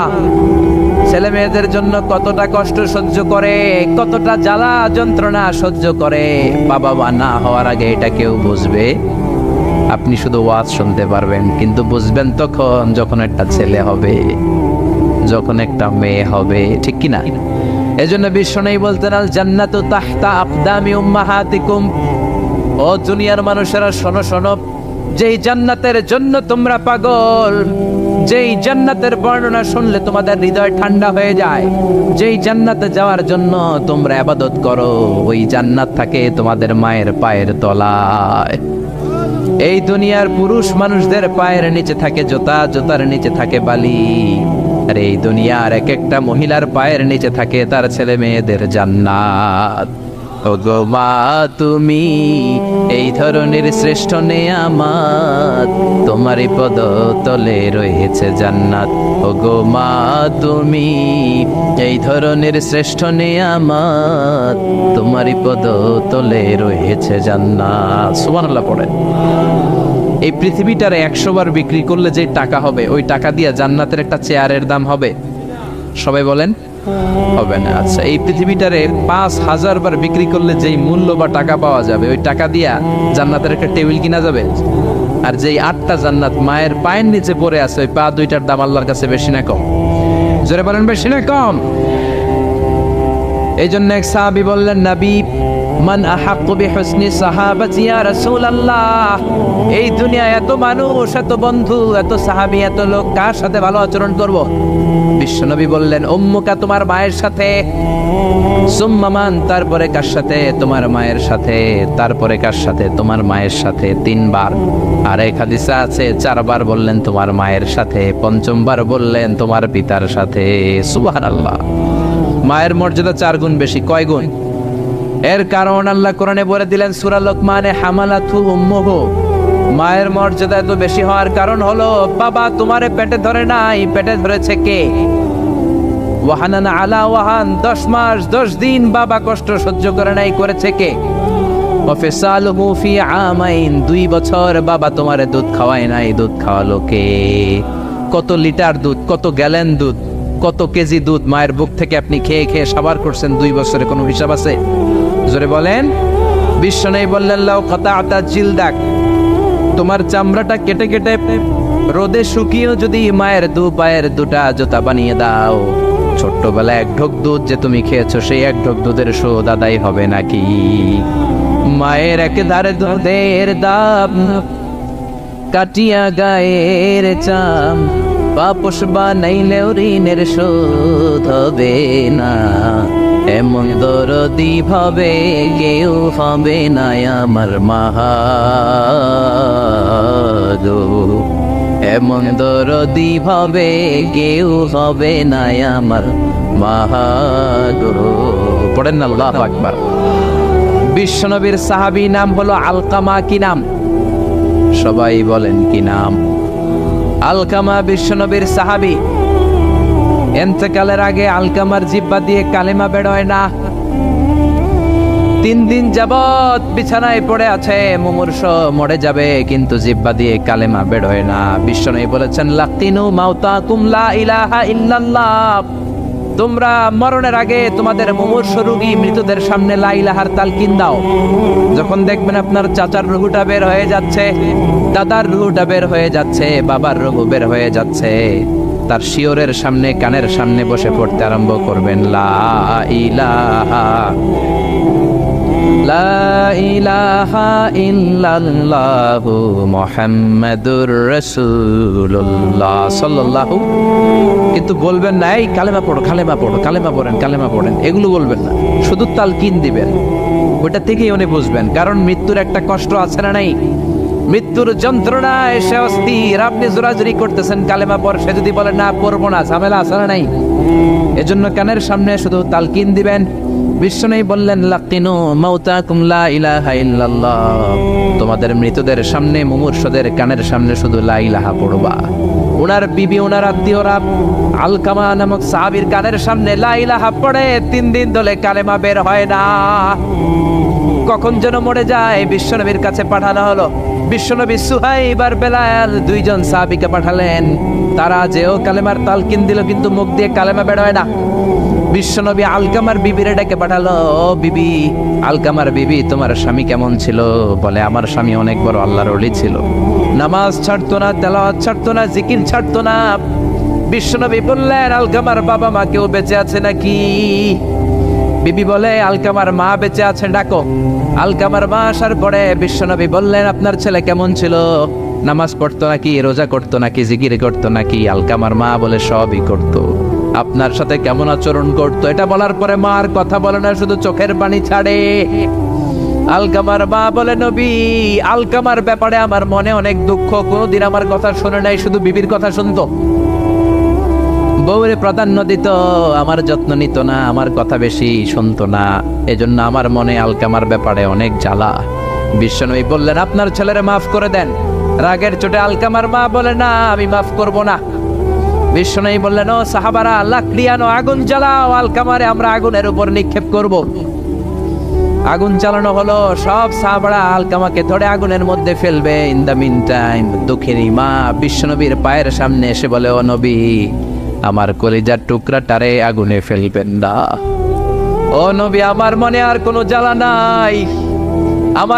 ছেলে মেয়েদের জন্য কতটা কষ্ট সহ্য করে, কতটা জ্বালা যন্ত্রণা সহ্য করে, বাবা মা না হওয়ার আগে এটা কেউ বুঝবে? আপনি শুধু ওয়াজ শুনতে পারবেন, কিন্তু বুঝবেন তখন যখন একটা ছেলে হবে, যখন একটা মেয়ে হবে, ঠিক কিনা? এজন্য বিশ্বনবী বলতেন আল জান্নাতু তাহতা আকদামি উম্মাহাতিকুম। ও দুনিয়ার মানুষেরা শোনো শোনো, যেই জান্নাতের জন্য তোমরা পাগল, যেই জান্নাতের বর্ণনা শুনলে তোমাদের হৃদয় ঠান্ডা হয়ে যায়, যেই জান্নাতে যাওয়ার জন্য তোমরা ইবাদত করো, ওই জান্নাত থাকে তোমাদের মায়ের পায়ের তলায়। এই দুনিয়ার পুরুষ মানুষদের পায়ের নিচে থাকে জুতা, জুতার নিচে থাকে বালি, আর এই দুনিয়ার এক একটা মহিলার পায়ের নিচে থাকে তার ছেলে মেয়েদের জান্নাত। ওগো মা তুমি এই ধরনের শ্রেষ্ঠ নেয়ামত, তোমারই পদ তলে রয়েছে জান্নাত। ওগো মা তুমি এই ধরনের শ্রেষ্ঠ নেয়ামত, তোমারই পদ তলে রয়েছে জান্নাত। সুবহানাল্লাহ পড়েন। এই পৃথিবীটার 100 বার বিক্রি করলে যে টাকা হবে, ওই টাকা দিয়ে জান্নাতের একটা চেয়ারের দাম হবে? সবাই বলেন হবে না। আচ্ছা, এই পৃথিবীটারে 5000 বার বিক্রি করলে যেই মূল্য বা টাকা পাওয়া যাবে, ওই টাকা দিয়া জান্নাতের একটা টেবিল কিনা যাবে? আর যেই 8টা জান্নাত মায়ের পায়ের নিচে পড়ে আছে, ওই পা দুইটার দাম আল্লাহর কাছে বেশি না কম? জোরে বলেন বেশি না কম? এই জন্য এক সাহাবী বললেন, নবী মান আহাক্কু বিহুসনি সাহাবাতি ইয়া রাসূলুল্লাহ, এই দুনিয়ায় এত মানুষ, এত বন্ধু, এত সাহাবী, এত লোক, কার সাথে ভালো আচরণ করব? বিশ্বনবী বললেন, উম্মুকা, তোমার মায়ের সাথে। সুম্মা মান, তারপরে কার সাথে? তোমার মায়ের সাথে। তারপরে কার সাথে? তোমার মায়ের সাথে। 3 বার। আর এক হাদিসে আছে 4 বার বললেন তোমার মায়ের সাথে, 5ম বার বললেন তোমার পিতার সাথে। সুবহানাল্লাহ। মায়ের মর্যাদা 4 গুণ বেশি। কয় গুণ? এর কারণ আল্লাহ কোরআনে বলে দিলেন সূরা লোকমানে, হামালাতু উম্মুহু। মায়ের মর্যাদা এত বেশি হওয়ার কারণ হলো, বাবা তোমারে পেটে ধরে নাই, পেটে ধরেছে কে? ওয়াহানান আলা ওয়াহান, 10 মাস 10 দিন বাবা কষ্ট সহ্য করে নাই, করেছে কে? ওয়াফিসালুহু ফি আমাইন, 2 বছর বাবা তোমারে দুধ খাওয়ায় নাই, দুধ খাওয়ালো কে? কত লিটার দুধ, কত গ্যালন দুধ, কত কেজি দুধ মায়ের বুক থেকে আপনি খেয়ে খেয়ে সাবার করছেন 2 বছরে, কোনো হিসাব আছে? জোরে বলেন। বিশ্বনবী বললেন, লাউ কাতাআতা জিলদাক, তোমার চামড়াটা কেটে কেটে রোদে শুকিয়েও যদি মায়ের 2 পায়ের 2টা জুতা বানিয়ে দাও, ছোট্টবেলায় 1 ঢোক দুধ যে তুমি খেয়েছো, সেই 1 ঢোক দুধের শোধ আদায় হবে নাকি? মায়ের একেধারে দুধের দাম, কাটিয়া গায়ের চাম, বাপস বানাইলেও ঋণের শোধ হবে না। এমন দরদি ভাবে কেউ হবে না আমার মা গো, এমন দরদি ভাবে কেউ হবে না আমার মা গো। পড়েন না আল্লাহু আকবার। বিশ্বনবীর সাহাবী নাম হলো আলকামা। কি নাম? সবাই বলেন কি নাম? আলকামা বিশ্বনবীর সাহাবী। ইন্তেকালের আগে আলকামার জিহ্বা দিয়ে কালেমা বের হয় না। 3 দিন যাবত বিছানায় পড়ে আছে, মুমূর্ষ, মরে যাবে, কিন্তু জিহ্বা দিয়ে কালেমা বের হয় না। বিশ্বনবী বলেছেন, লাকিনু মাউতাকুম লা ইলাহা ইল্লাল্লাহ, তোমরা মরণের আগে তোমাদের মুমূর্ষ রোগী মৃতদের সামনে লা ইলাহার তালকিন দাও। যখন দেখবেন আপনার চাচার রুহুটা বের হয়ে যাচ্ছে, দাদার রুহুটা বের হয়ে যাচ্ছে, বাবার রুহু বের হয়ে যাচ্ছে, তার শিওরের সামনে, কানের সামনে বসে পড়তে আরম্ভ করবেন, লা ইলাহা লা ইলাহা ইল্লাল্লাহু মুহাম্মাদুর রাসূলুল্লাহ সাল্লাল্লাহু। কিন্তু বলবেন না, এই কালেমা পড়ো, কালেমা পড়ো, কালেমা পড়েন, কালেমা পড়েন, এগুলো বলবেন না। শুধু তালকিন দিবেন, ওটা থেকেই উনি বুঝবেন। কারণ মৃত্যুর একটা কষ্ট আছে না নাই? মৃত্যুর যন্ত্রণায় সে অস্থির, আপনি জোরাজুরি করতেছেন কালেমা পড়, সে যদি বলে না পড়বো না, ঝামেলা আছে না নাই? এজন্য কানের সামনে শুধু তালকিন দিবেন। বিশ্বনবী বললেন, লাকিনু মাউতাকুম লা ইলাহা ইল্লাল্লাহ, তোমাদের মৃতদের সামনে, মুমূর্ষদের কানের সামনে শুধু লা ইলাহা পড়বা। ওনার বিবি, ওনার আত্মীয়রা আলকামা নামক সাহাবীর কানের সামনে লা ইলাহা পড়ে 3 দিন ধরে কালেমা বের হয় না। কখন যেন মরে যায়, বিশ্বনবীর কাছে পাঠানো হলো। বিশ্বনবী সুহাইব আর বেলাল 2 জন সাহাবীকে পাঠালেন। তারা যেও কালেমার তালকিন দিল, কিন্তু মুখ দিয়ে কালেমা বের হয় না। বিশ্বনবী আলকামার বিবিরে ডেকে পাঠালো, ও বিবি, আলকামার বিবি, তোমার স্বামী কেমন ছিল? বলে, আমার স্বামী অনেক বড় আল্লাহর ওলি ছিল, নামাজ ছাড়তো না, তেলাওয়াত ছাড়তো না, জিকির ছাড়তো না। বিশ্বনবী বললেন, আলকামার বাবা মা কেউ বেঁচে আছে নাকি? বিবি বলে আলকামার মা বেঁচে আছে, ডাকো। আলকামার মা আসার পরে বিশ্বনবী বললেন, আপনার ছেলে কেমন ছিল? নামাজ পড়তো নাকি, রোজা করতো নাকি, জিকির করতো নাকি? আলকামার মা বলে সবই করতো। আপনার সাথে কেমন আচরণ করতো? এটা বলার পরে মা আর কথা বলে না, শুধু চোখের পানি ছাড়ে। আলকামার মা বলে, নবী, আলকামার ব্যাপারে আমার মনে অনেক দুঃখ, কোনোদিন আমার কথা শুনে নাই, শুধু বিবির কথা শুনতো, বউরে প্রাধান্য দিত, আমার যত্ন নিত না, আমার কথা বেশি শুনতো না, এজন্য আমার মনে আলকামার ব্যাপারে অনেক জ্বালা। বিশ্বনবী বললেন, আপনার ছেলেরে মাফ করে দেন। রাগের চোটে আলকামার মা বলে, না, আমি মাফ করব না। বিশ্বনবী বললেন, ও সাহাবারা, লাকড়ি আনো, আগুন জ্বালাও, আলকামারে আমরা আগুনের উপর নিক্ষেপ করব। আগুন চালানো হলো, সব সাহাবারা আলকামাকে ধরে আগুনের মধ্যে ফেলবে। ইন দ্য মিন টাইম দুঃখিনী মা বিশ্বনবীর পায়ের সামনে এসে বলে, ও নবী, আমার কলিজার টুকরাটারে আগুনে ফেলবেন না। ও নবী, আমার মনে আর কোনো জ্বালা নাই, আমার